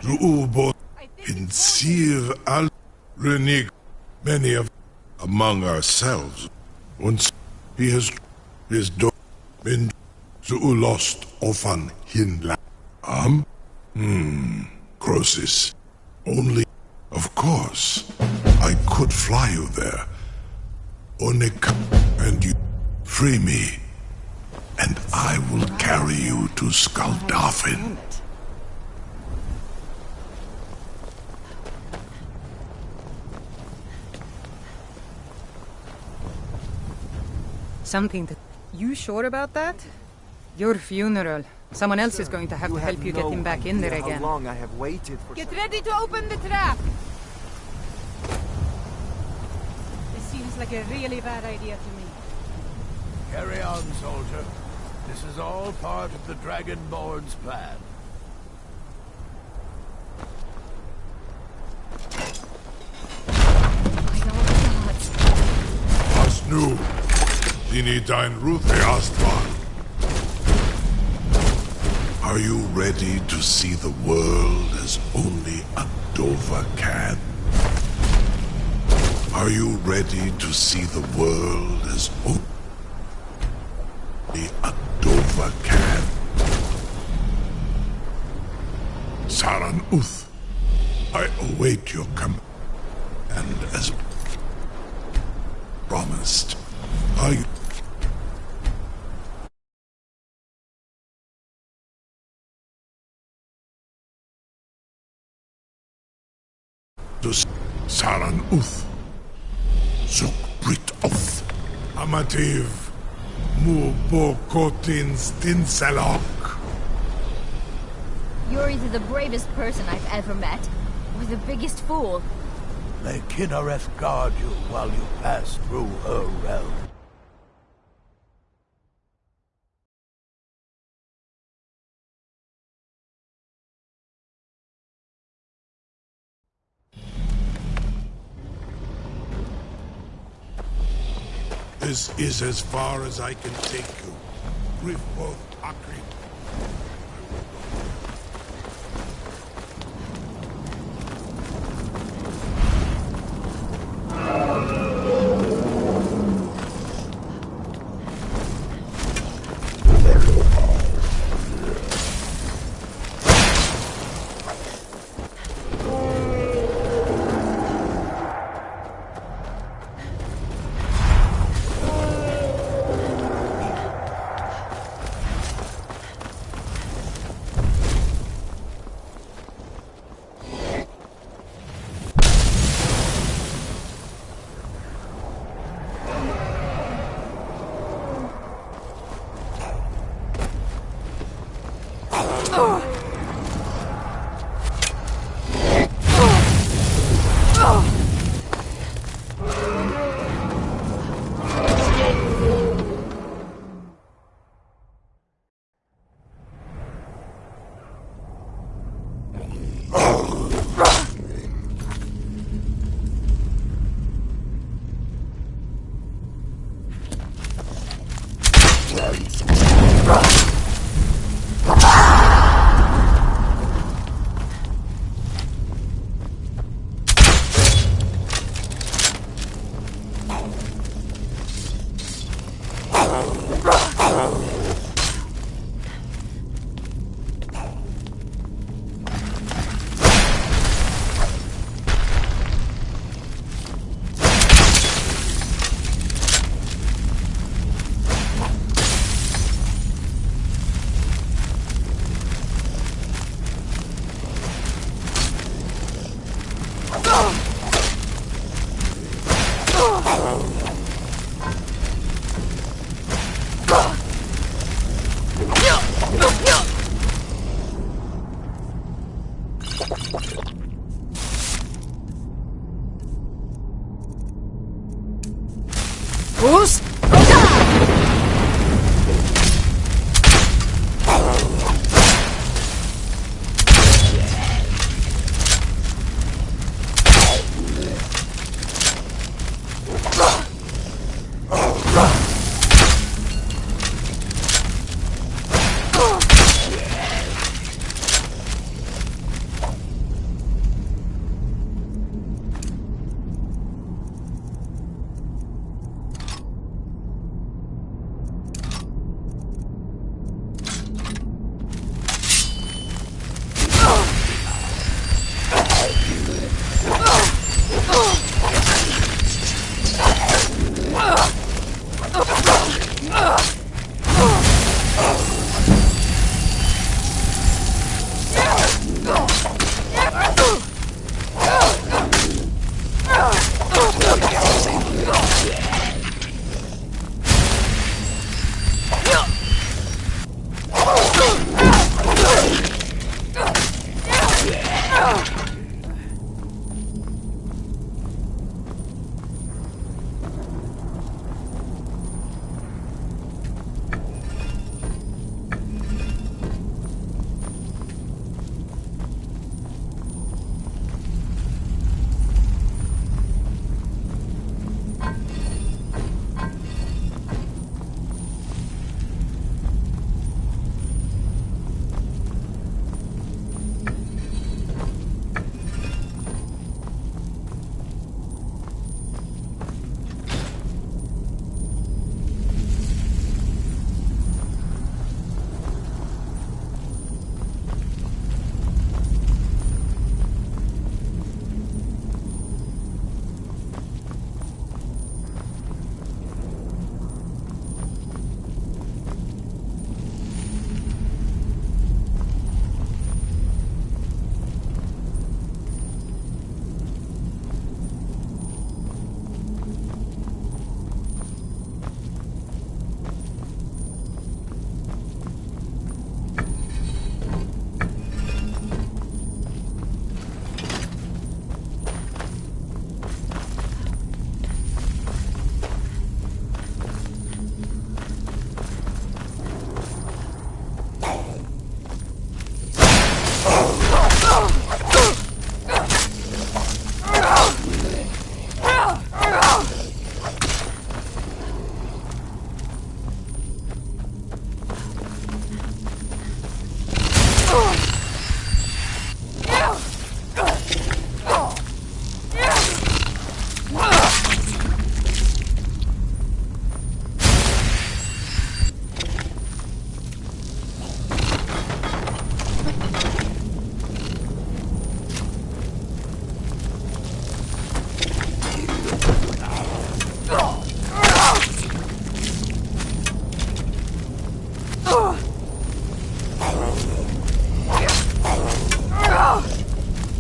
Zuubot in Sir Al Renig, many of among ourselves. Once he has his been lost often hinla. Crosis. Only, of course, I could fly you there. Onik, and you free me, and I will carry you to Skaldafin. Something that... You sure about that? Your funeral. Someone else is going to have to help you get him back in there again. How long I have waited for... Get ready to open the trap! This seems like a really bad idea to me. Carry on, soldier. This is all part of the Dragonborn's plan. Was nu? Dini dein Ruth Astvar. Are you ready to see the world as only a Dova can? Are you ready to see the world as only a Dova can? Saran Uth, I await your command, and as promised, I... Saran Uth, Zuk Brit Uth, Amativ, Mubokotin Stinselok. You're either the bravest person I've ever met, or the biggest fool. May Kinareth guard you while you pass through her realm. This is as far as I can take you. Rifboth Akri. Fus!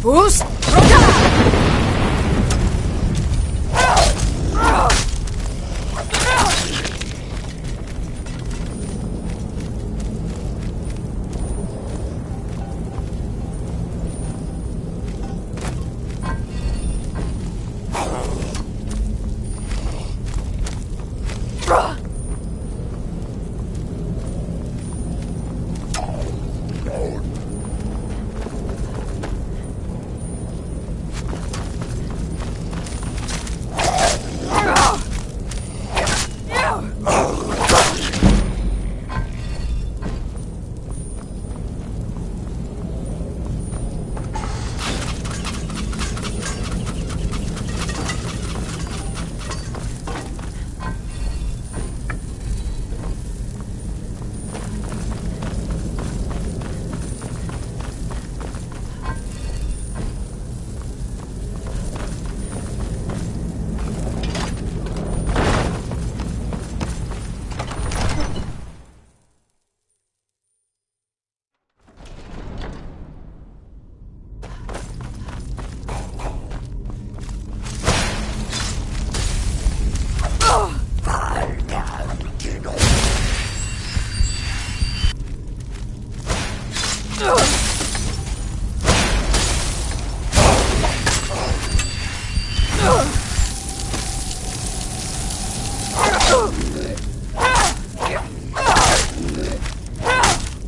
Fus!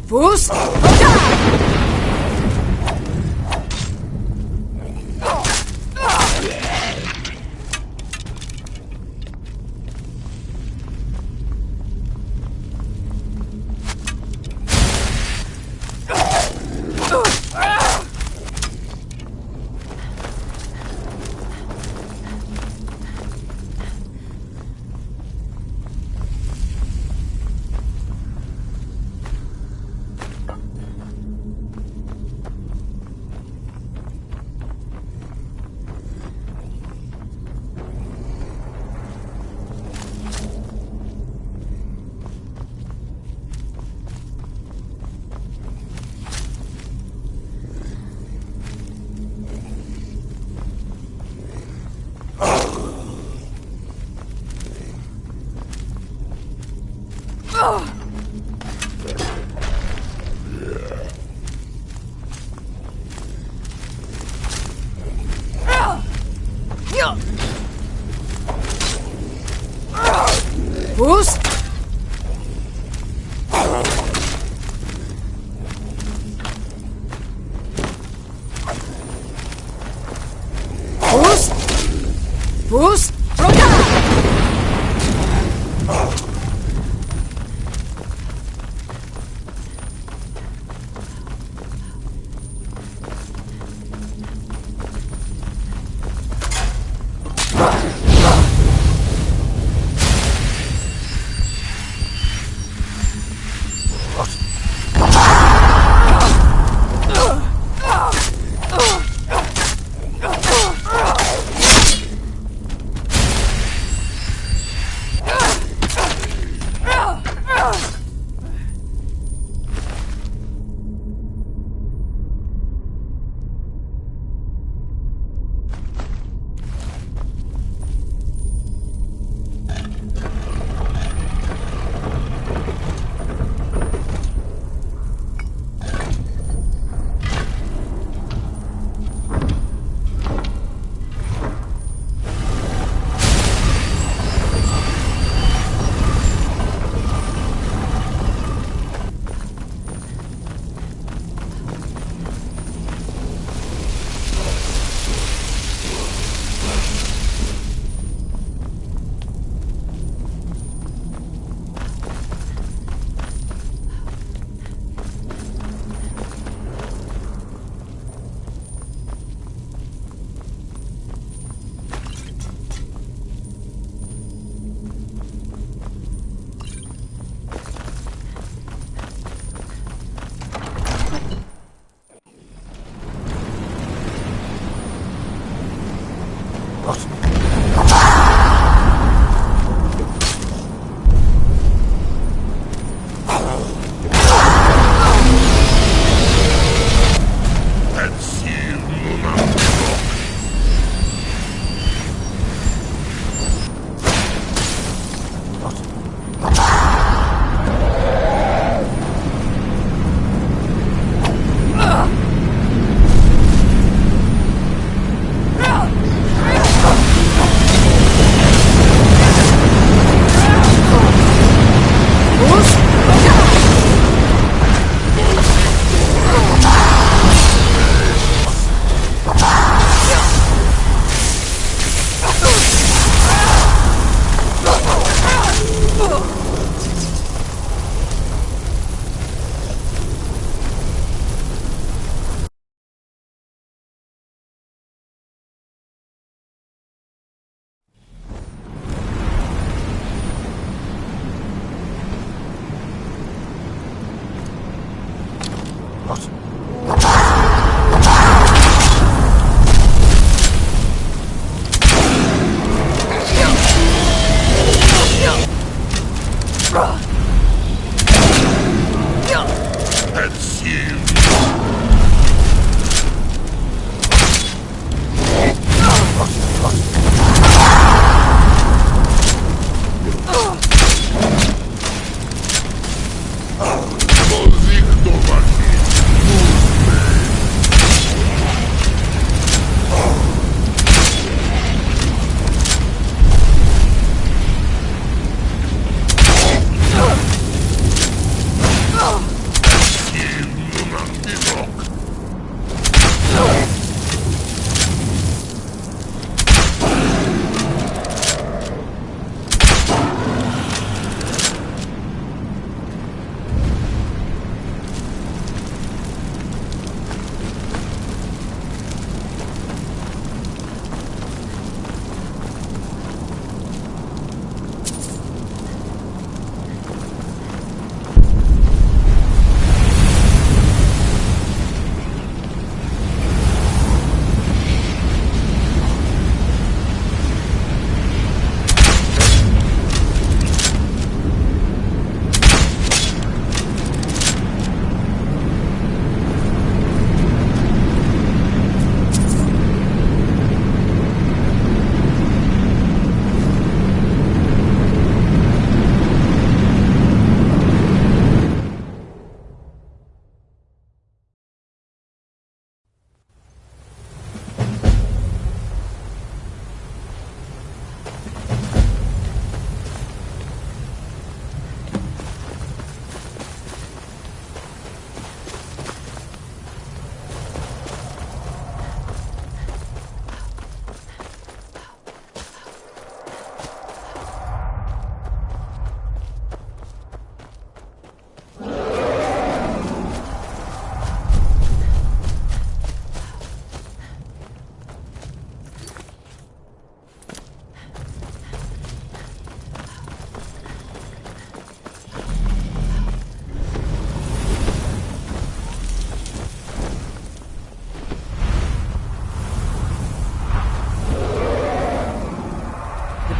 Fus! Fus! Fus! Fus!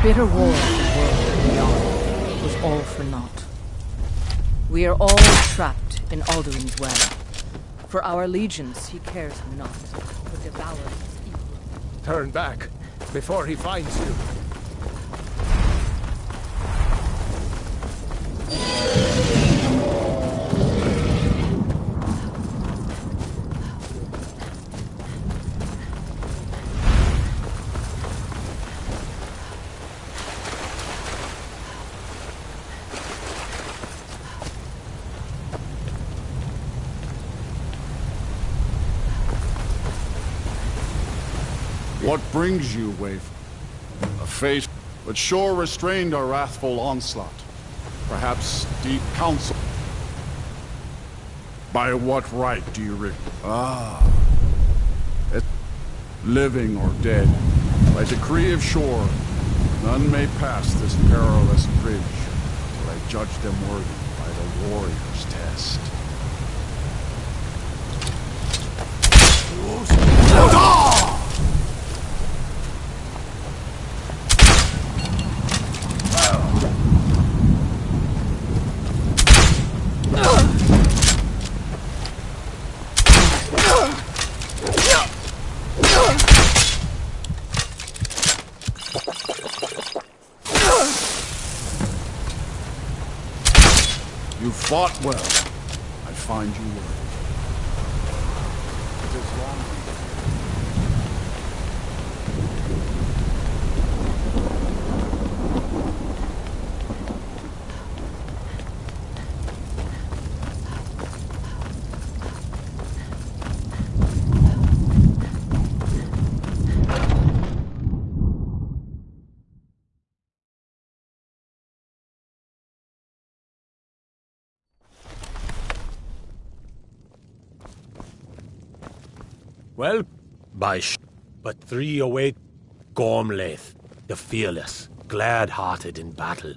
bitter war of the world beyond was all for naught. We are all trapped in Alduin's web. For our allegiance he cares not, but devours his evil. Turn back, before he finds you. What brings you, Waif? A fate which sure restrained our wrathful onslaught. Perhaps deep counsel. By what right do you living or dead, by decree of shore, none may pass this perilous bridge till I judge them worthy by the warrior's test. You fought well. I find you worthy. It is long. Well, but 3 await Gormlaith, the fearless, glad-hearted in battle.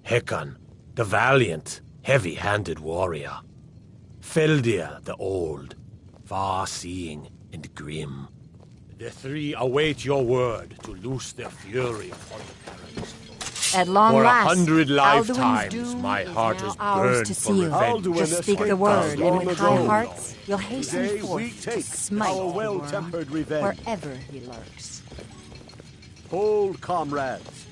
Hecon, the valiant, heavy-handed warrior. Feldir, the old, far-seeing and grim. The 3 await your word to loose their fury upon the perilous foe. At long For last, 100 Alduin's lifetimes, doom my is heart now has ours burned to for seal. revenge. Just speak the word, and with high hearts, you'll hasten Today we forth to take smite our the well-tempered worm revenge. wherever he lurks. Hold, comrades.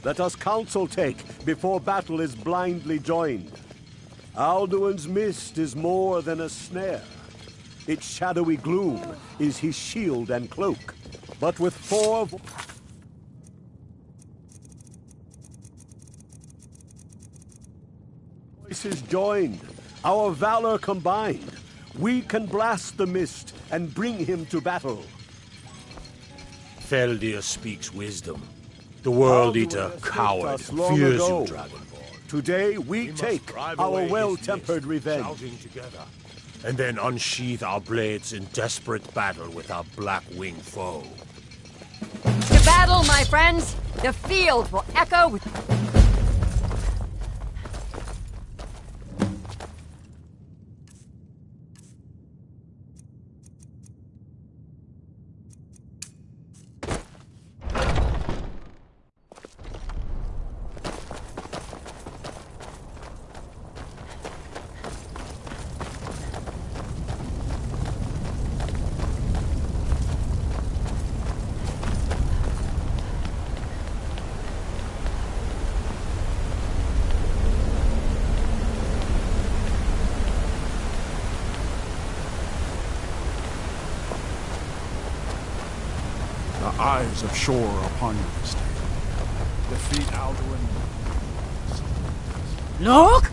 Let us counsel take before battle is blindly joined. Alduin's mist is more than a snare. Its shadowy gloom is his shield and cloak. But with 4 voices joined, our valor combined, we can blast the mist and bring him to battle. Feldir speaks wisdom. The World Eater, coward, fears you, Dragonborn. Today we take our well-tempered revenge. Shouting together, and then unsheath our blades in desperate battle with our black-winged foe. To battle, my friends! The field will echo with... The eyes of shore upon you this day. Defeat Alduin. Look!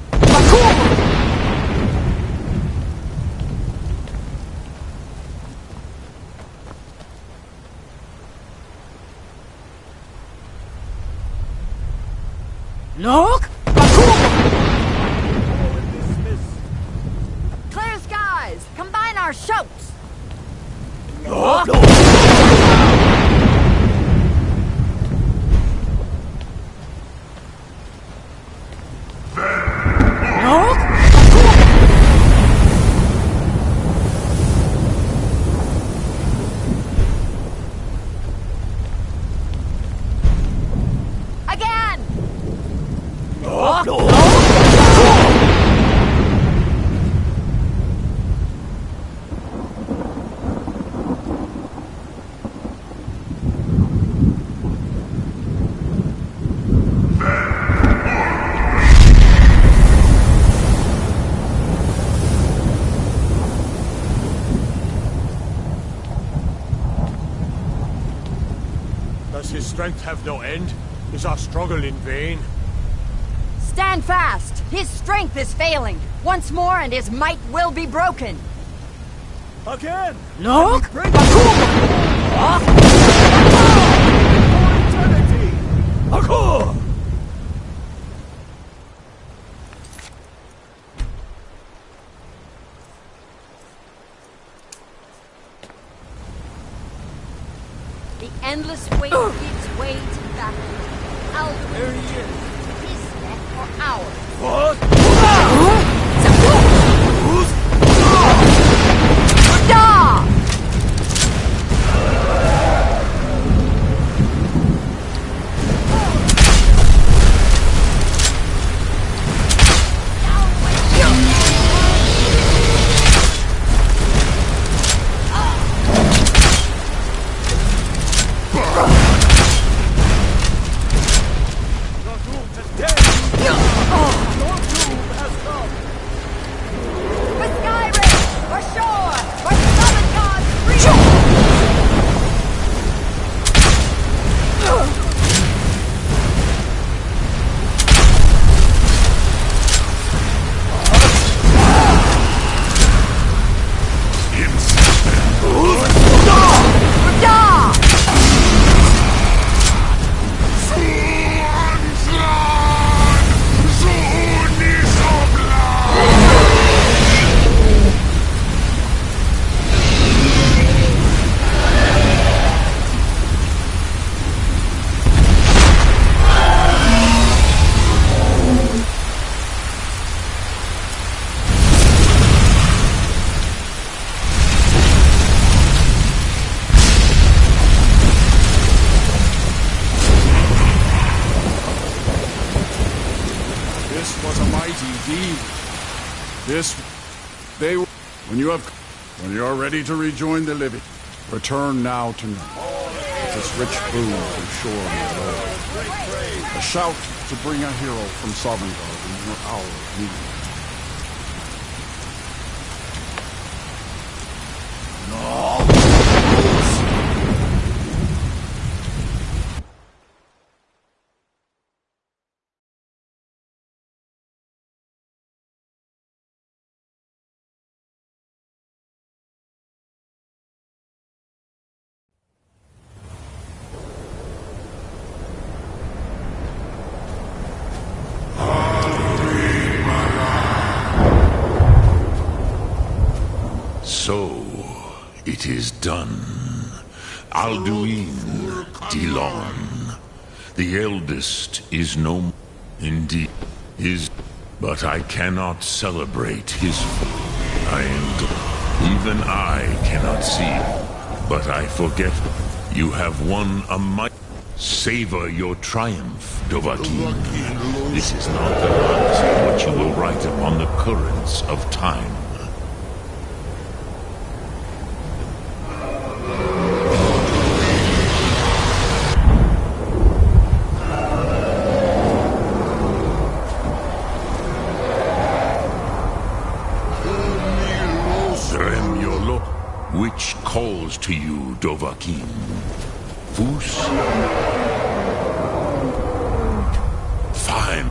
Look! Clear skies! Combine our shouts! Look! Does his strength have no end? Is our struggle in vain? Stand fast! His strength is failing. Once more and his might will be broken. Again! Look! Akor! The endless weight gives way to battle. There he is. He's met for hours. What? For Skyrim! For shore! For the Southern Gods' freedom! This was a mighty deed. When you are ready to rejoin the living, return now to me. With this rich food from shore and road. A shout to bring a hero from Sovngarde in your hour of need. So, it is done. Alduin, Dilon. The eldest is no more. Indeed, but I cannot celebrate his. I am. Even I cannot see. But I forget. You have won a might. Savor your triumph, Dovahkiin. This is not the night which you will write upon the currents of time. Which calls to you, Dovahkiin? Fus? Fine.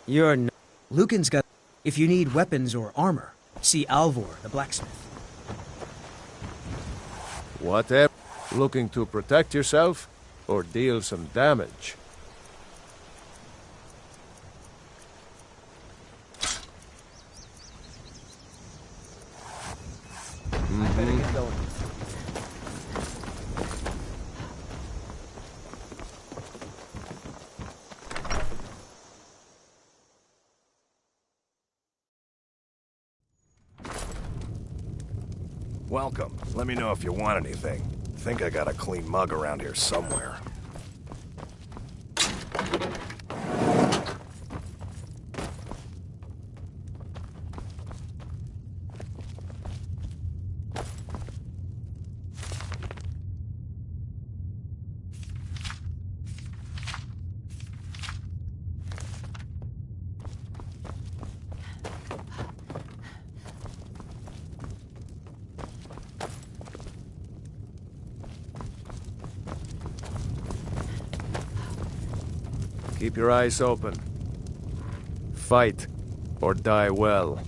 You're n- Lucan's got... If you need weapons or armor, see Alvor, the blacksmith. Whatever. Looking to protect yourself or deal some damage? I better get going. Welcome. Let me know if you want anything. Think I got a clean mug around here somewhere. Keep your eyes open. Fight, or die well.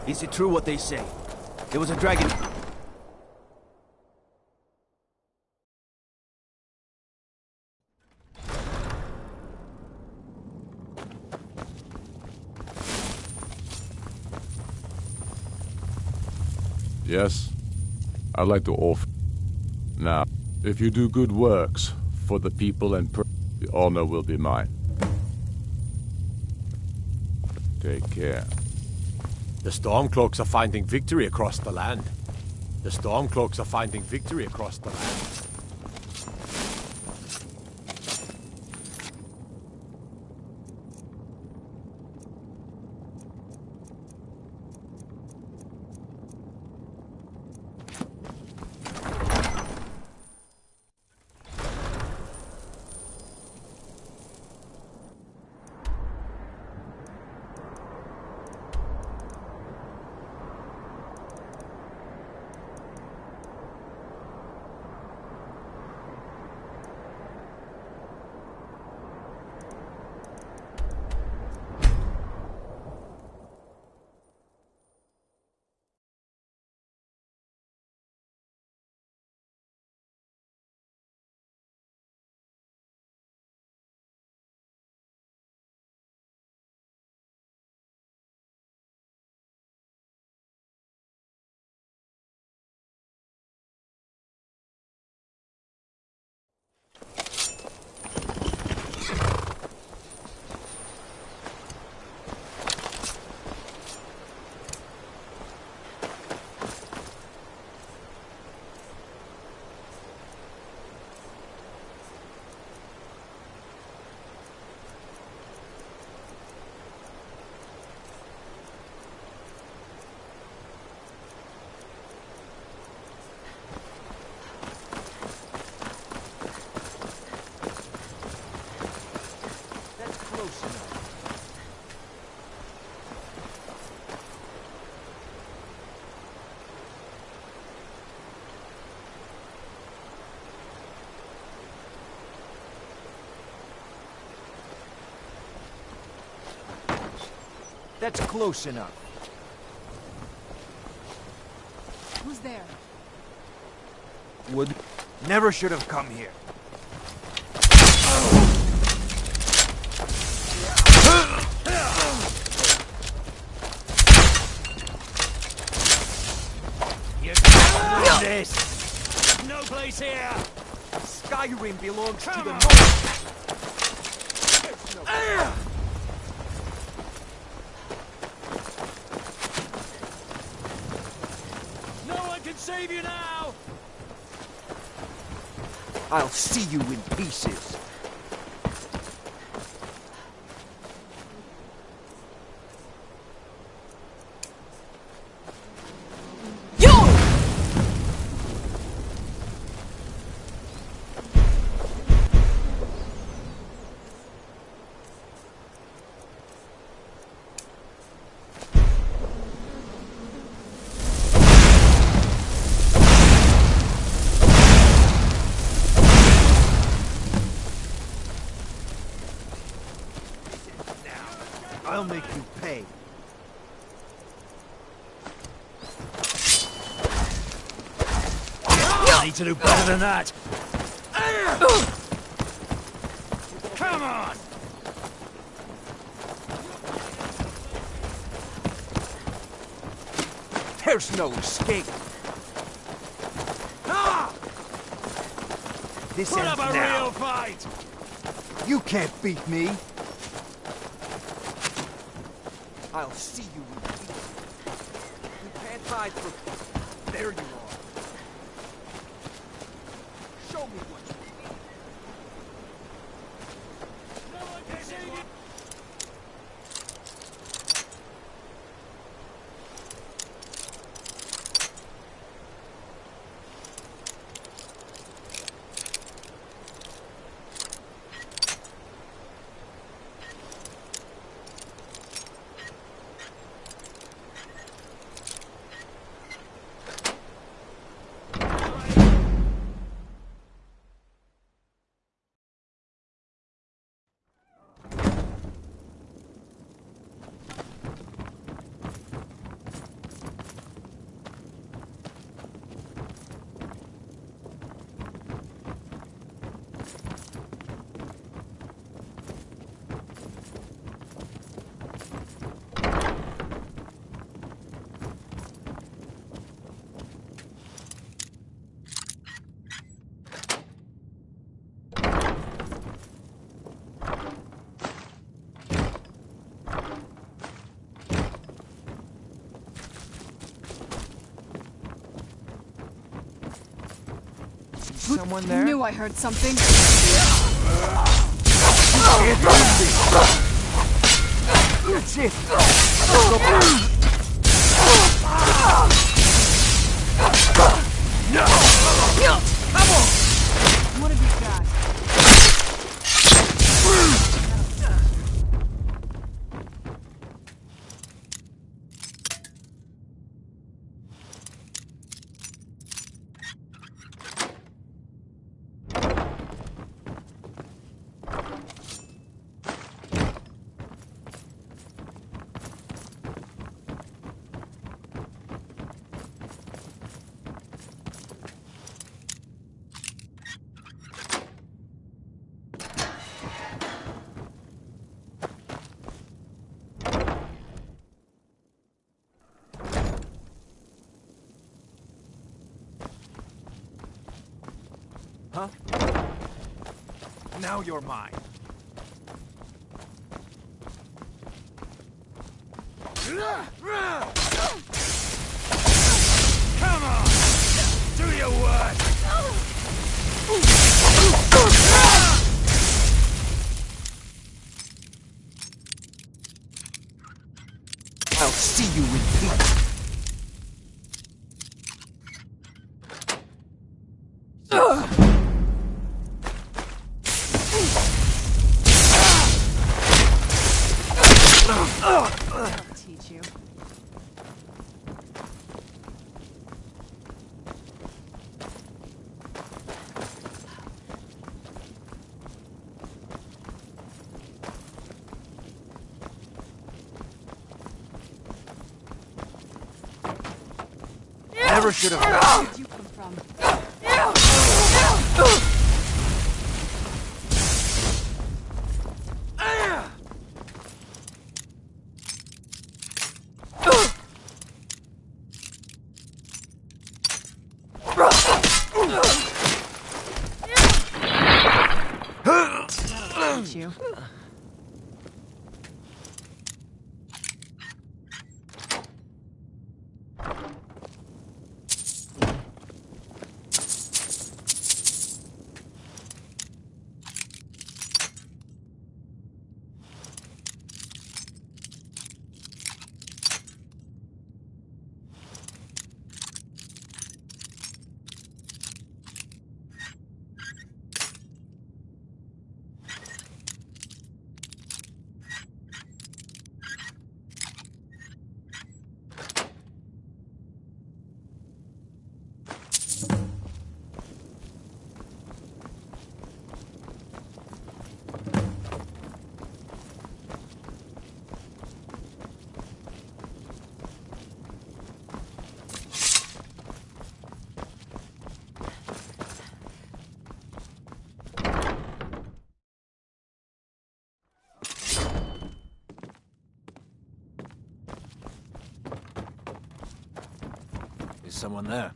Is it true what they say? There was a dragon... Yes, I'd like to offer. Now, if you do good works for the people and the honor will be mine. Take care. The Stormcloaks are finding victory across the land. The Stormcloaks are finding victory across the land. That's close enough. Who's there? Would never should have come here. You can't do this! No place here! Skyrim belongs to the North. Save you now! I'll see you in pieces. I'll make you pay. I need to do better than that. Come on! There's no escape. Ah! This Put ends up a now. real fight! You can't beat me. I'll see you in peace. You can't hide from... There you are. Show me what you mean. No one can save you! someone there? Knew I heard something. That's it. No! Come on! One of these guys. Huh? Now you're mine. Come on! Do your work! I'll see you in peace. I'll teach you. Never should have. Where did you come from? That'll teach you. Is someone there?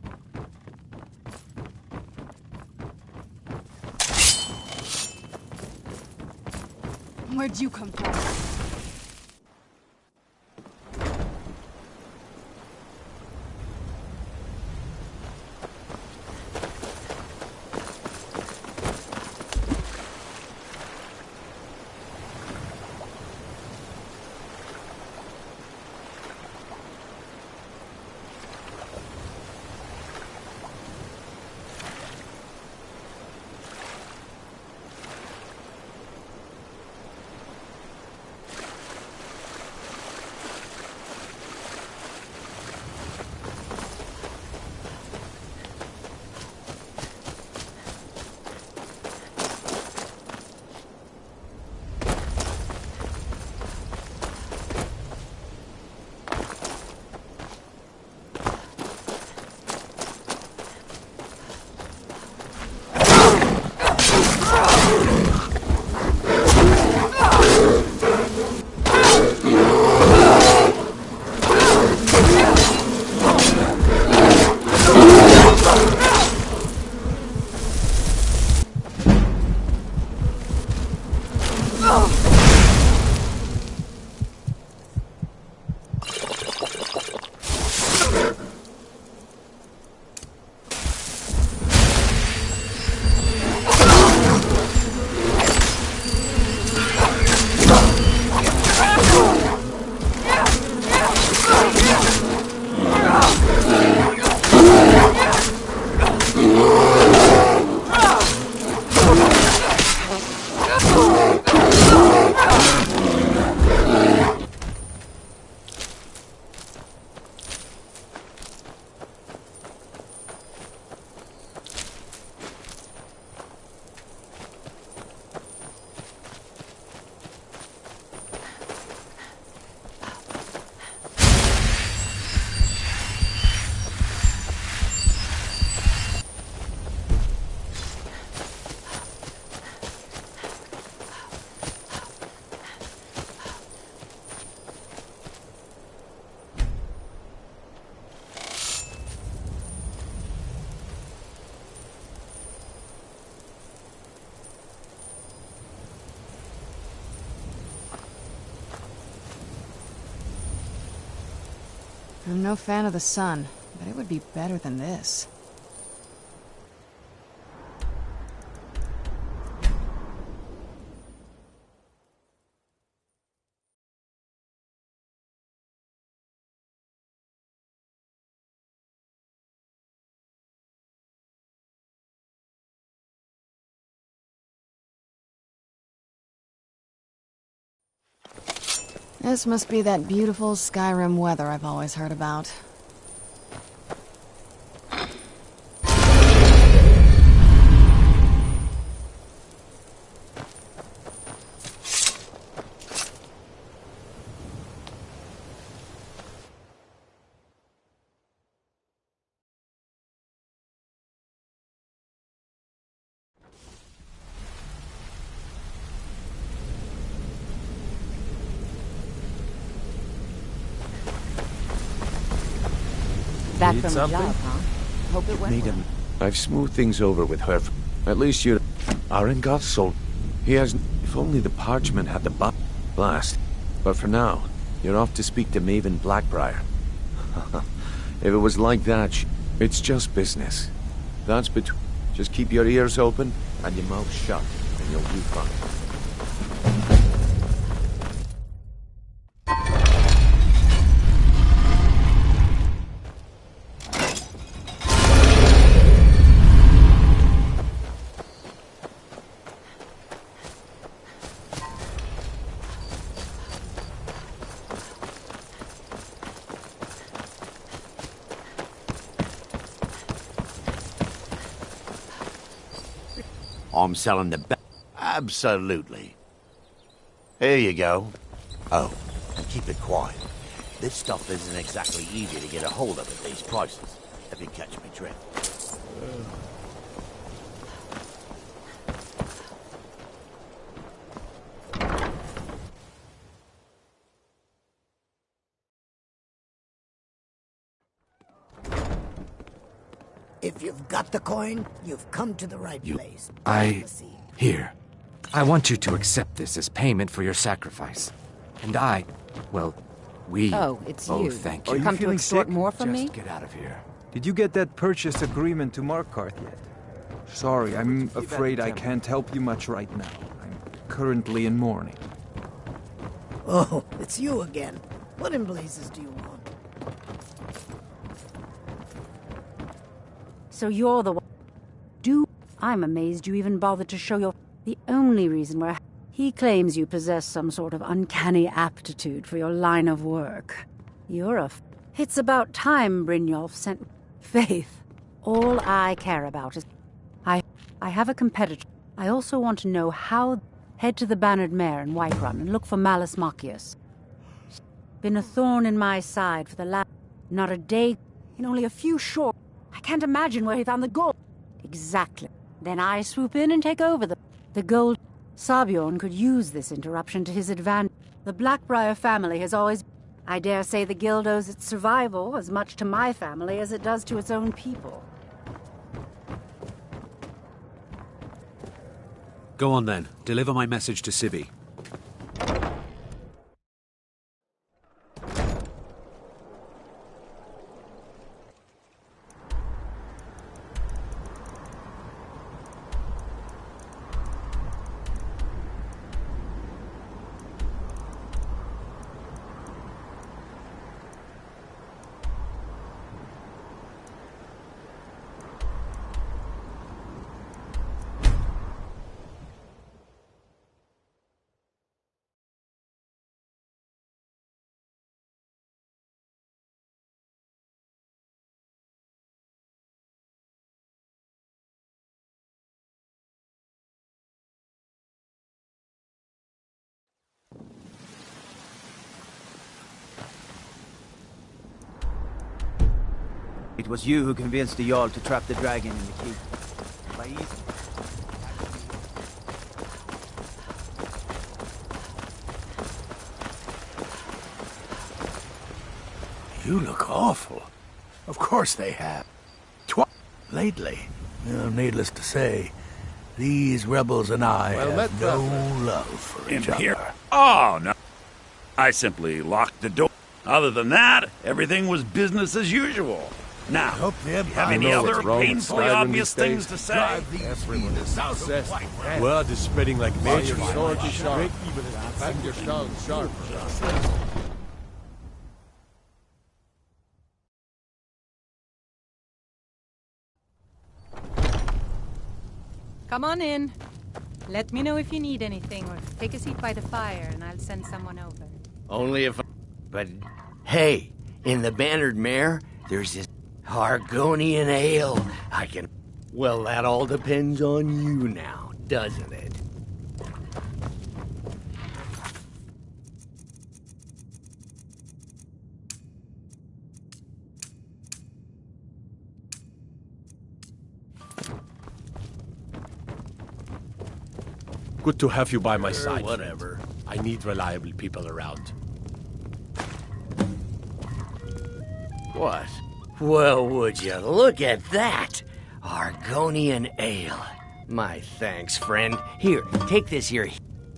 Where'd you come from? I'm no fan of the sun, but it would be better than this. This must be that beautiful Skyrim weather I've always heard about. Back Need from something? the job, huh? Hope it went well. I've smoothed things over with her. At least you... Arengoth's soul. He has... If only the parchment had the blast. But for now, you're off to speak to Maven Blackbriar. If it was like that, it's just business. That's between... Just keep your ears open and your mouth shut, and you'll do fine. I'm selling the Absolutely. Here you go. Oh, and keep it quiet. This stuff isn't exactly easy to get a hold of at these prices, if you catch me drift. If you've got the coin, you've come to the right place. Here. I want you to accept this as payment for your sacrifice. And we... Oh, it's you. Thank Are you. you Come to feeling extort sick? more from Just me? get out of here. Did you get that purchase agreement to Markarth yet? Sorry, I'm afraid I can't help you much right now. I'm currently in mourning. Oh, it's you again. What in blazes do you want? So you're the one. I'm amazed you even bothered to show your... The only reason where... He claims you possess some sort of uncanny aptitude for your line of work. You're a... It's about time Brynjolf sent... Faith. All I care about is... I have a competitor. I also want to know how... Head to the Bannered Mare in Whiterun and look for Malus Macius. Been a thorn in my side for the last... Not a day... In only a few short... I can't imagine where he found the gold. Exactly. Then I swoop in and take over the gold. Sabjorn could use this interruption to his advantage. The Blackbriar family has always... I dare say the guild owes its survival as much to my family as it does to its own people. Go on then. Deliver my message to Sibi. It was you who convinced the Jarl to trap the dragon in the keep. By easy. You look awful. Of course they have. Lately, needless to say, these rebels and I have no love for each other. Oh, no. I simply locked the door. Other than that, everything was business as usual. Now, do you have any other painfully obvious things to say? Everyone is obsessed with that. Word is spreading like Your nature. sword is sharp. Defend yourselves sharp. Come on in. Let me know if you need anything, or take a seat by the fire, and I'll send someone over. Only if... But, hey, in the Bannered Mare, there's this Argonian ale. I can... Well, that all depends on you now, doesn't it? Good to have you by my side. Whatever. I need reliable people around. What? Well, would you look at that? Argonian ale. My thanks, friend. Here, take this here.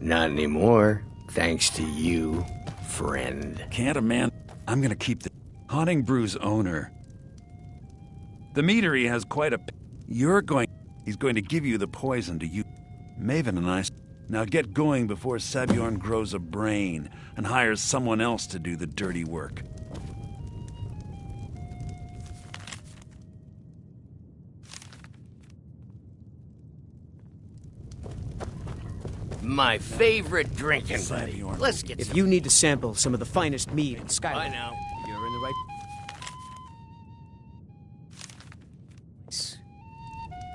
Not anymore. Thanks to you, friend. Can't a man... I'm gonna keep the... Haunting Brew's owner. The meadery has quite a... He's going to give you the poison to you. Maven and I... Now get going before Sabjorn grows a brain and hires someone else to do the dirty work. My favorite drinking buddy. Let's get If you need to sample some of the finest mead in Skyrim, I know. you're in the right...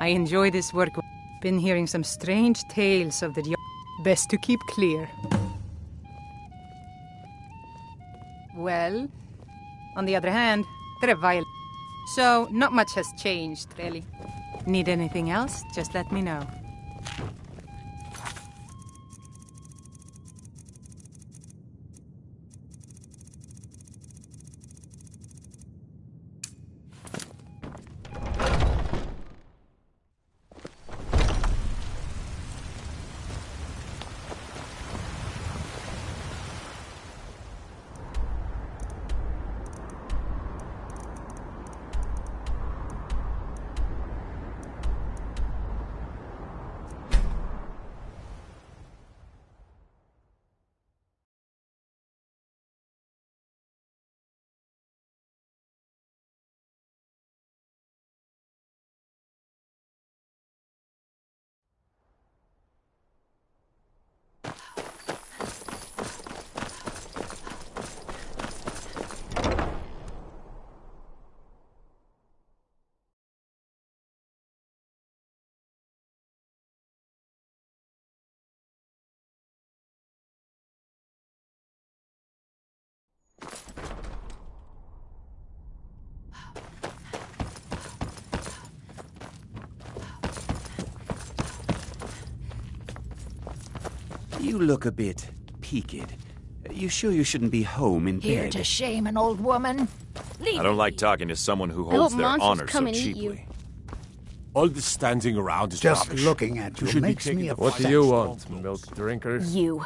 I enjoy this work. Been hearing some strange tales of the... Best to keep clear. Well, on the other hand, they're violent. So, not much has changed, really. Need anything else? Just let me know. You look a bit peaked. You sure you shouldn't be home in Here bed? to shame an old woman? I don't like talking to someone who I holds hope their monsters honor come so and eat cheaply. All this standing around is Just rubbish. looking at you should be makes taking me the What do fight you to want, Stormcloaks. milk drinkers? You.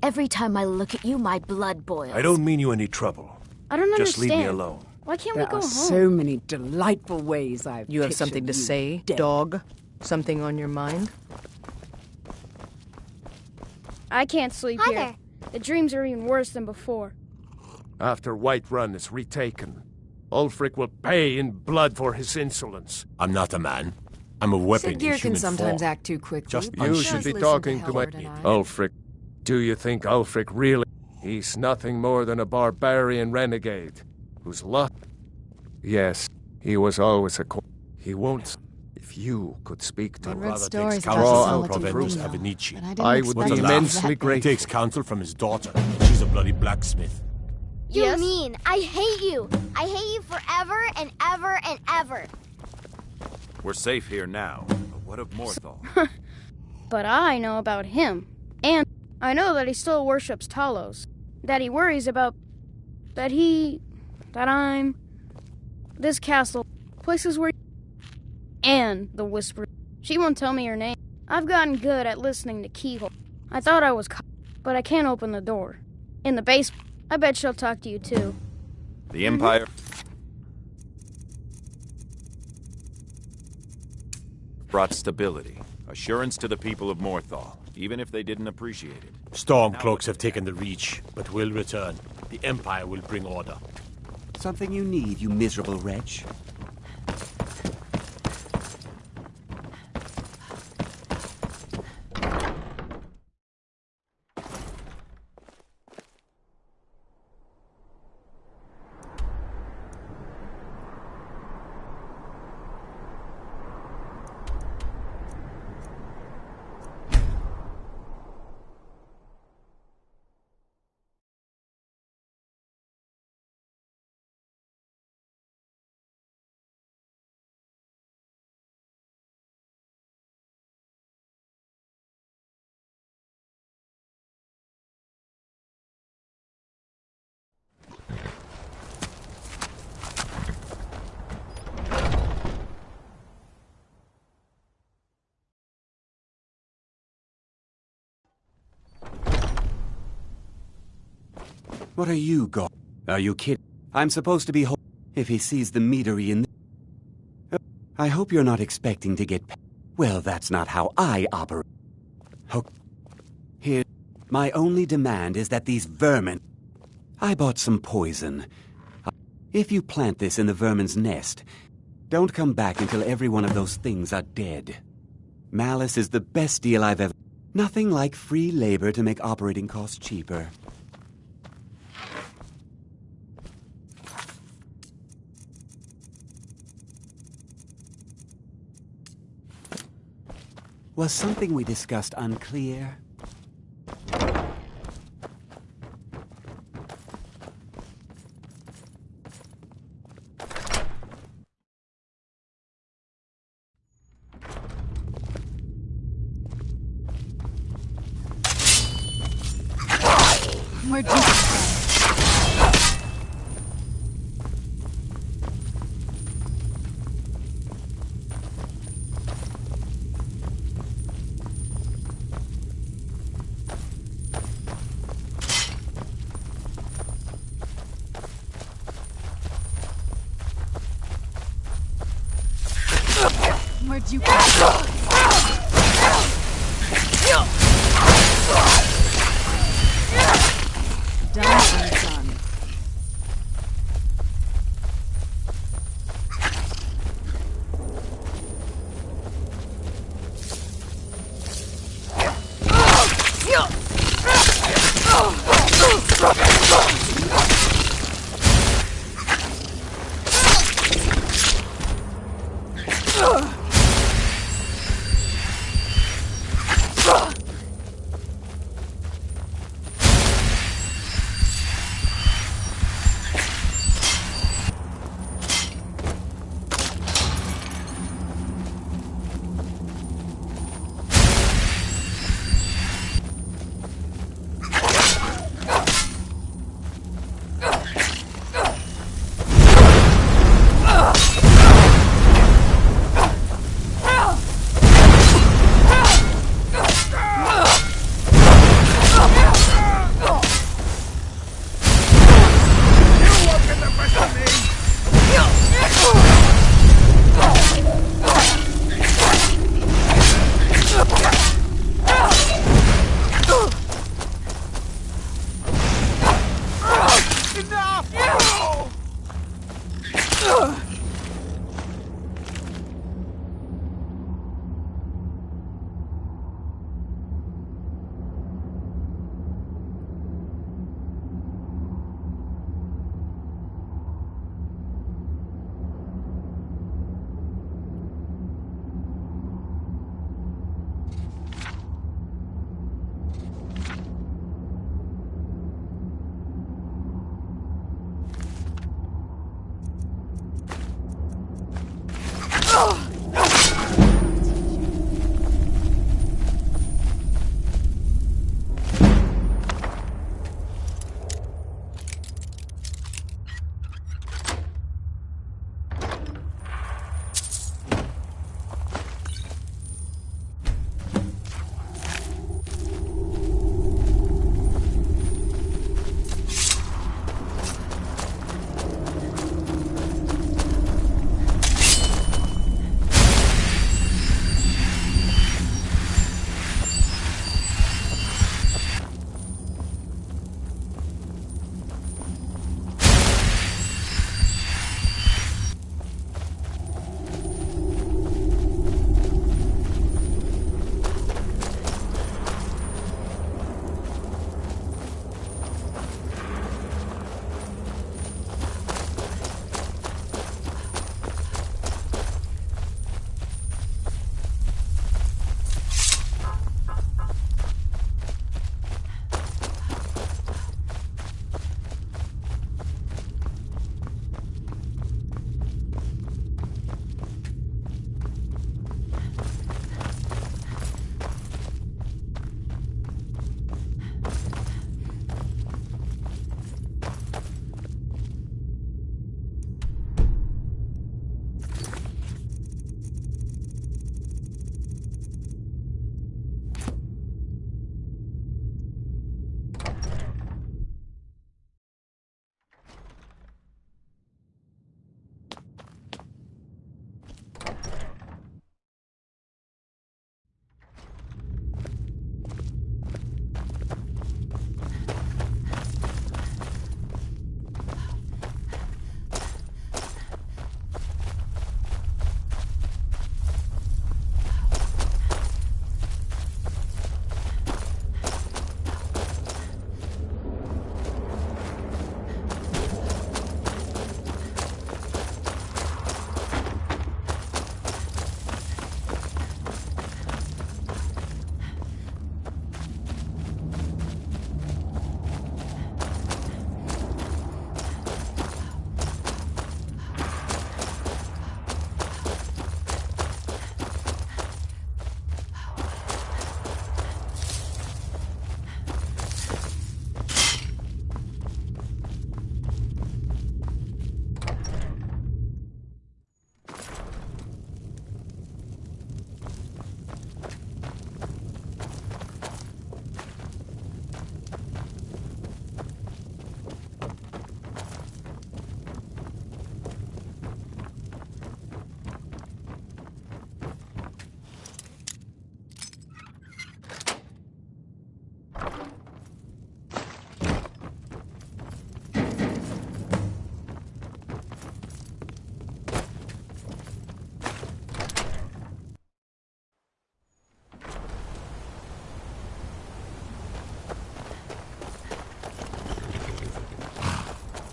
Every time I look at you, my blood boils. I don't mean you any trouble. I don't Just understand. leave me alone. Why can't There we go are home? so many delightful ways I've You have pictured something to you say, dead. dog? Something on your mind? I can't sleep Hi here. there. The dreams are even worse than before. After Whiterun is retaken, Ulfric will pay in blood for his insolence. I'm not a man. I'm a weapon in Siggeir can human sometimes form. act too quickly. Just You should be talking to my... Ulfric. Do you think Ulfric really... He's nothing more than a barbarian renegade, who's lost... Yes, he was always a... He won't... If you could speak to I him, read stories about draw the out Solitude the Proventus Window, Avenici. but I didn't I would expect be it immensely He grateful. takes counsel from his daughter. She's a bloody blacksmith. You Yes? mean I hate you. I hate you forever and ever and ever. We're safe here now. But what of Morthal? But I know about him. And I know that he still worships Talos. That he worries about... That I'm... This castle. Places where... And the Whisper. She won't tell me her name. I've gotten good at listening to keyhole. I thought I was but I can't open the door. In the basement. I bet she'll talk to you too. The Empire brought stability, assurance to the people of Morthal, even if they didn't appreciate it. Stormcloaks have taken the Reach, but will return. The Empire will bring order. Something you need, you miserable wretch. What are you Are you kidding? I'm supposed to be if he sees the meadery in I hope you're not expecting to get well, that's not how I operate. Here, my only demand is that these vermin... I bought some poison. If you plant this in the vermin's nest, don't come back until every one of those things are dead. Malice is the best deal I've ever... Nothing like free labor to make operating costs cheaper. Was something we discussed unclear? Where'd you come from? Where'd you come from? Done and done.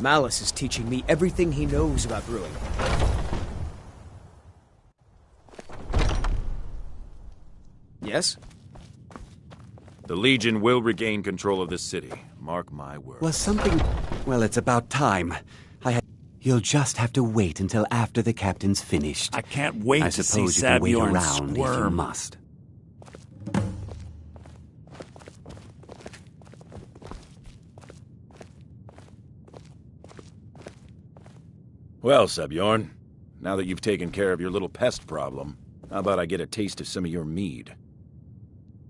Malice is teaching me everything he knows about brewing. Yes? The Legion will regain control of this city. Mark my words. Was something... Well, it's about time. You'll just have to wait until after the captain's finished. I can't wait to see I suppose you can wait Sabjorn around if you squirm. must. Well, Sabjorn, now that you've taken care of your little pest problem, how about I get a taste of some of your mead?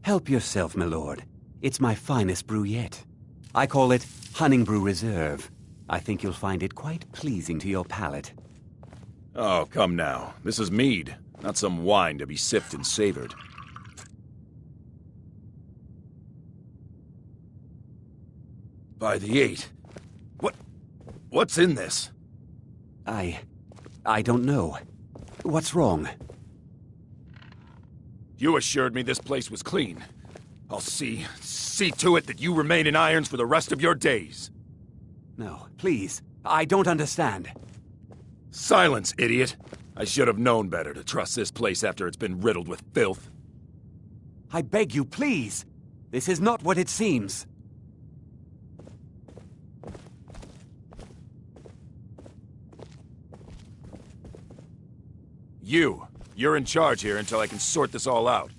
Help yourself, my lord. It's my finest brew yet. I call it Honningbrew Reserve. I think you'll find it quite pleasing to your palate. Oh, come now. This is mead, not some wine to be sipped and savored. By the 8. What's in this? I don't know. What's wrong? You assured me this place was clean. I'll see to it that you remain in irons for the rest of your days. No, please. I don't understand. Silence, idiot. I should have known better to trust this place after it's been riddled with filth. I beg you, please. This is not what it seems. You're in charge here until I can sort this all out.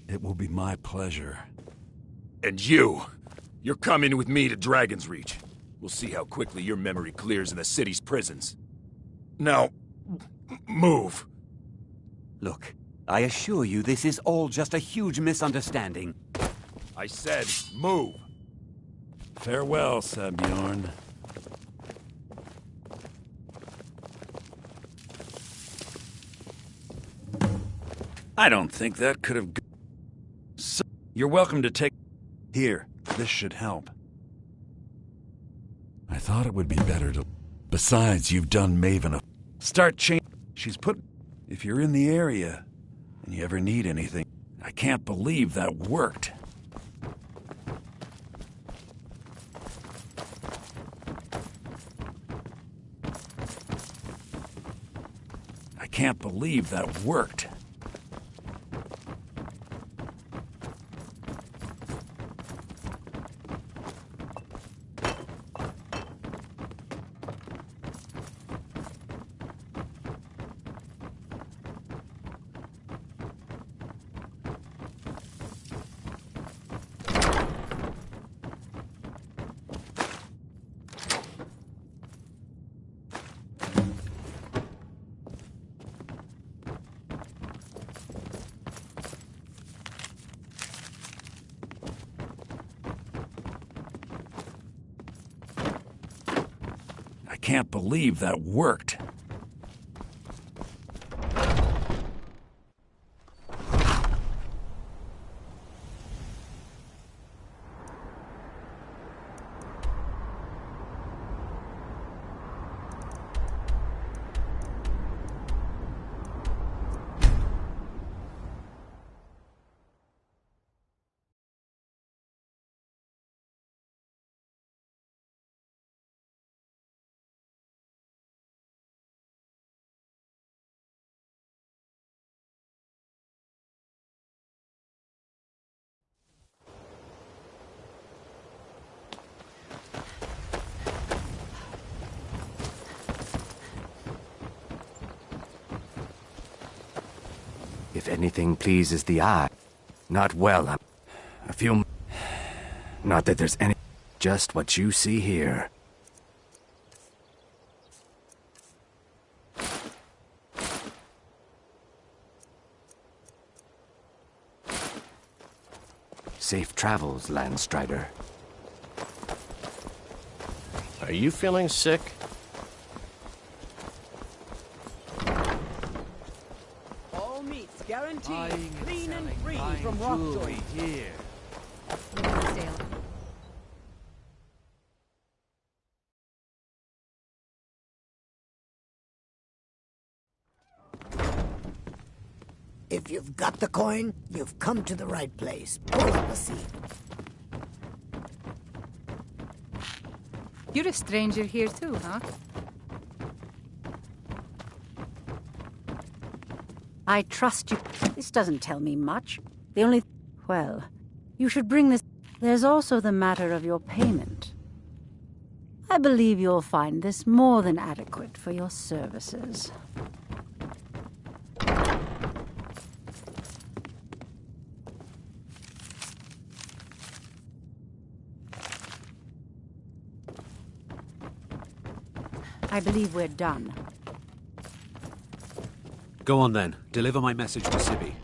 It will be my pleasure. And you're coming with me to Dragon's Reach. We'll see how quickly your memory clears in the city's prisons. Now, move. Look, I assure you this is all just a huge misunderstanding. I said move. Farewell, Sabjorn. I don't think that could have... So, you're welcome to take... Here, this should help. I thought it would be better to... Besides, you've done Maven a... Start change... She's put... If you're in the area, and you ever need anything... I can't believe that worked. I can't believe that worked. I can't believe that worked. If anything pleases the eye, not well, a few... Not that there's any... Just what you see here. Safe travels, Landstrider. Are you feeling sick? Guaranteed clean and free from rock joy here. If you've got the coin, you've come to the right place. Pull up a seat. You're a stranger here too, huh? I trust you. This doesn't tell me much. The only... Well, you should bring this... There's also the matter of your payment. I believe you'll find this more than adequate for your services. I believe we're done. Go on then. Deliver my message to Sibby.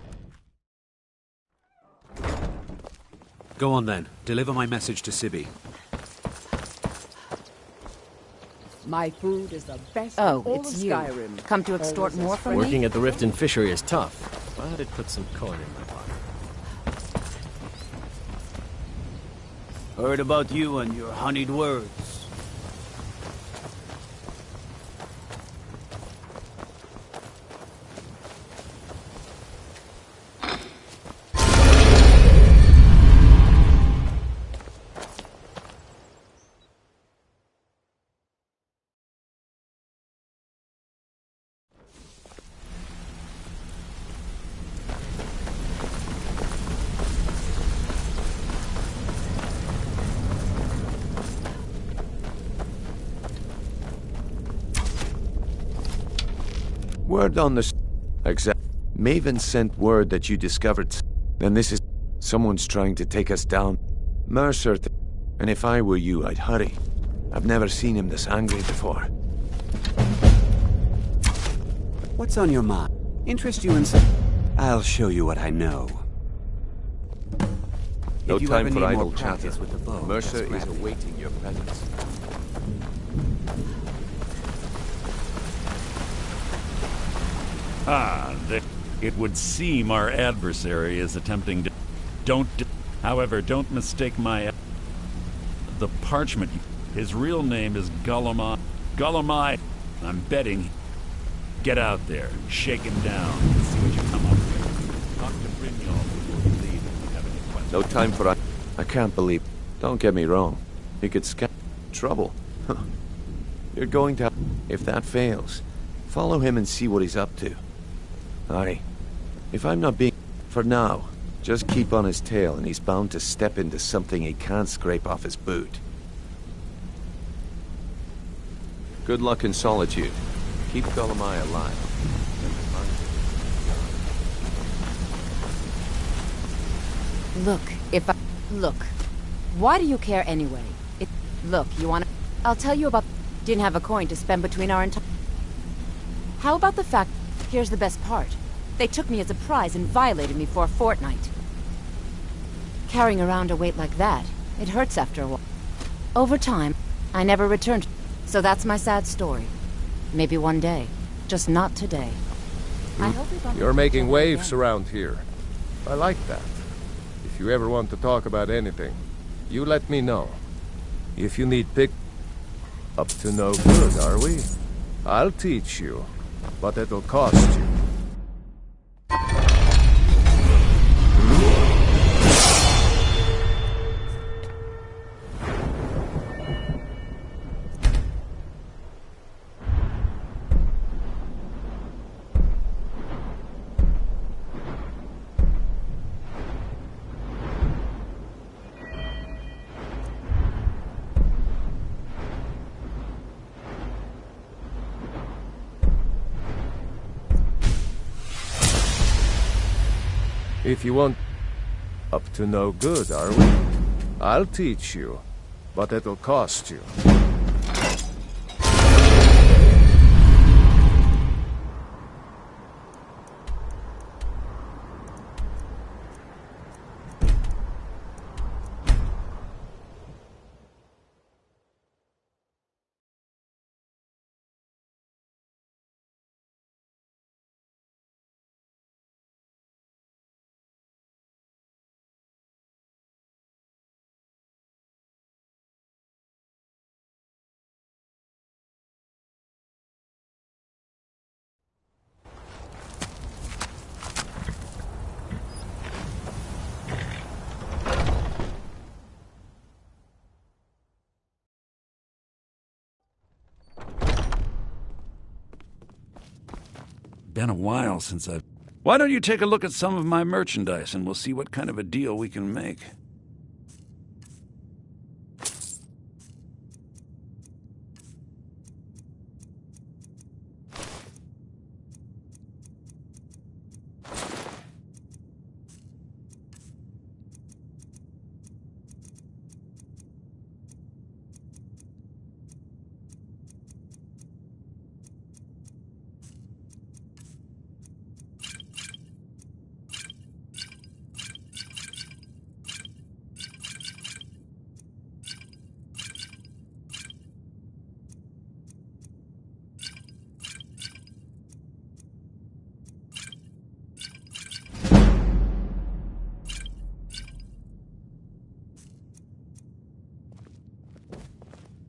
Go on then. Deliver my message to Sibby. My food is the best Oh, in all it's of you. Skyrim. Come to extort Always more as from fresh- me? Working at the Rift and Fishery is tough, but it puts some coin in my pocket. Heard about you and your honeyed words. Word on the... Exact. Maven sent word that you discovered... And this is... Someone's trying to take us down. Mercer... And if I were you, I'd hurry. I've never seen him this angry before. What's on your mind? Interest you in some... I'll show you what I know. No If you time ever for need idle more chatter. practice with the bow, Mercer just is grab me. awaiting your presence. It would seem our adversary is attempting to... However, don't mistake my... The parchment... His real name is Gullumai. Gullumai! I'm betting... Get out there, shake him down, and see what you come up with. Talk to Brynjol before you leave if you have any questions. No time for... I can't believe... Don't get me wrong. He could scare... Trouble. You're going to... If that fails, follow him and see what he's up to. Aye. If I'm not being... For now, just keep on his tail and he's bound to step into something he can't scrape off his boot. Good luck in solitude. Keep Gullumai alive. Look, if I... Look. Why do you care anyway? Look, you wanna... I'll tell you about... Didn't have a coin to spend between our entire... How about the fact... Here's the best part. They took me as a prize and violated me for a fortnight. Carrying around a weight like that, it hurts after a while. Over time, I never returned. So that's my sad story. Maybe one day. Just not today. I hope we bump You're into making each other waves again. around here. I like that. If you ever want to talk about anything, you let me know. If you need pick... Up to no good, are we? I'll teach you, but it'll cost you. If you want... Up to no good, are we? I'll teach you, but it'll cost you. Been a while since I've... Why don't you take a look at some of my merchandise and we'll see what kind of a deal we can make.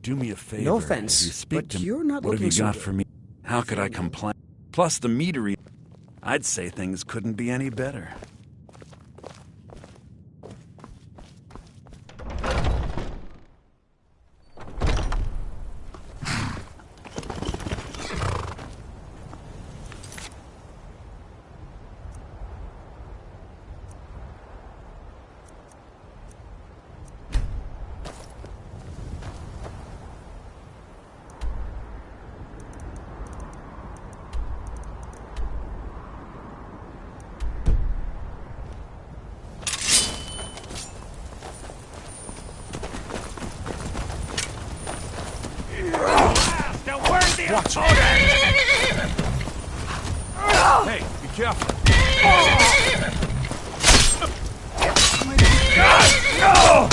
Do me a favor. No offense, but you're not what looking have you so got good. for me? How could I complain? Plus the meadery. I'd say things couldn't be any better. Watch out! Hey, be careful! No!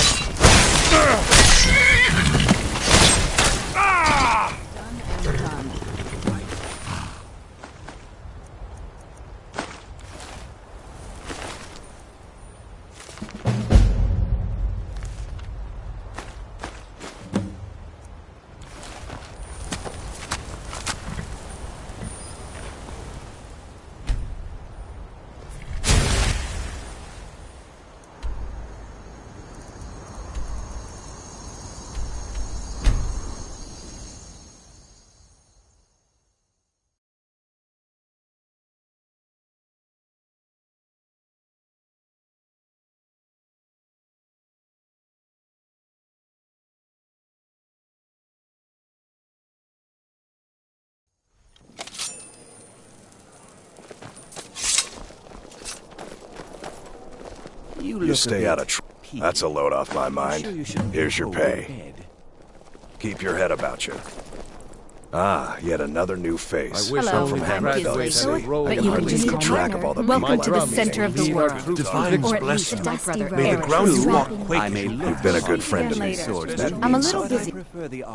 You stay out of trouble. That's a load off my mind. Here's your pay. Keep your head about you. Ah, yet another new face. Hello, from I'm Hammerfell, you Gizli. see. But I you can hardly continue keep to track honor. of all the Welcome people to the I'm center of the meeting. world. Divine's Or at least blessing. my brother May the Eric's. ground you walk I quake. may You've been a good friend to me. I'm a little busy.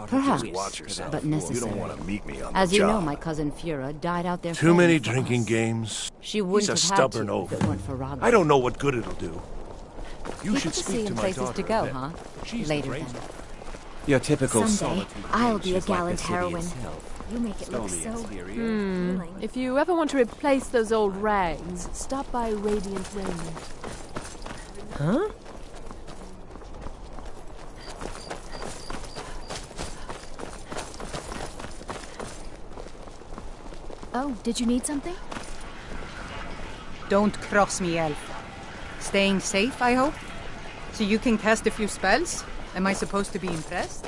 Perhaps, Watch yourself. but You necessary. don't want to meet me on the As you know, job. my cousin Fura died out there. Too many fighting for drinking us. games. She wouldn't He's a have stubborn had to oaf. if it weren't for Ragnar. I don't know what good it'll do. You People should to speak see to and my places daughter to go, a bit. huh? She's Later crazy. then. Your typical Someday, I'll be a gallant heroine. You make it look Stormy so exterior. If you ever want to replace those old rags, stop by Radiant Raiment. Huh? Oh, did you need something? Don't cross me, elf. Staying safe, I hope? So you can cast a few spells? Am I supposed to be impressed?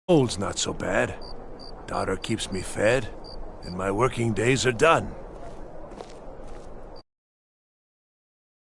Old's not so bad. Daughter keeps me fed, and my working days are done.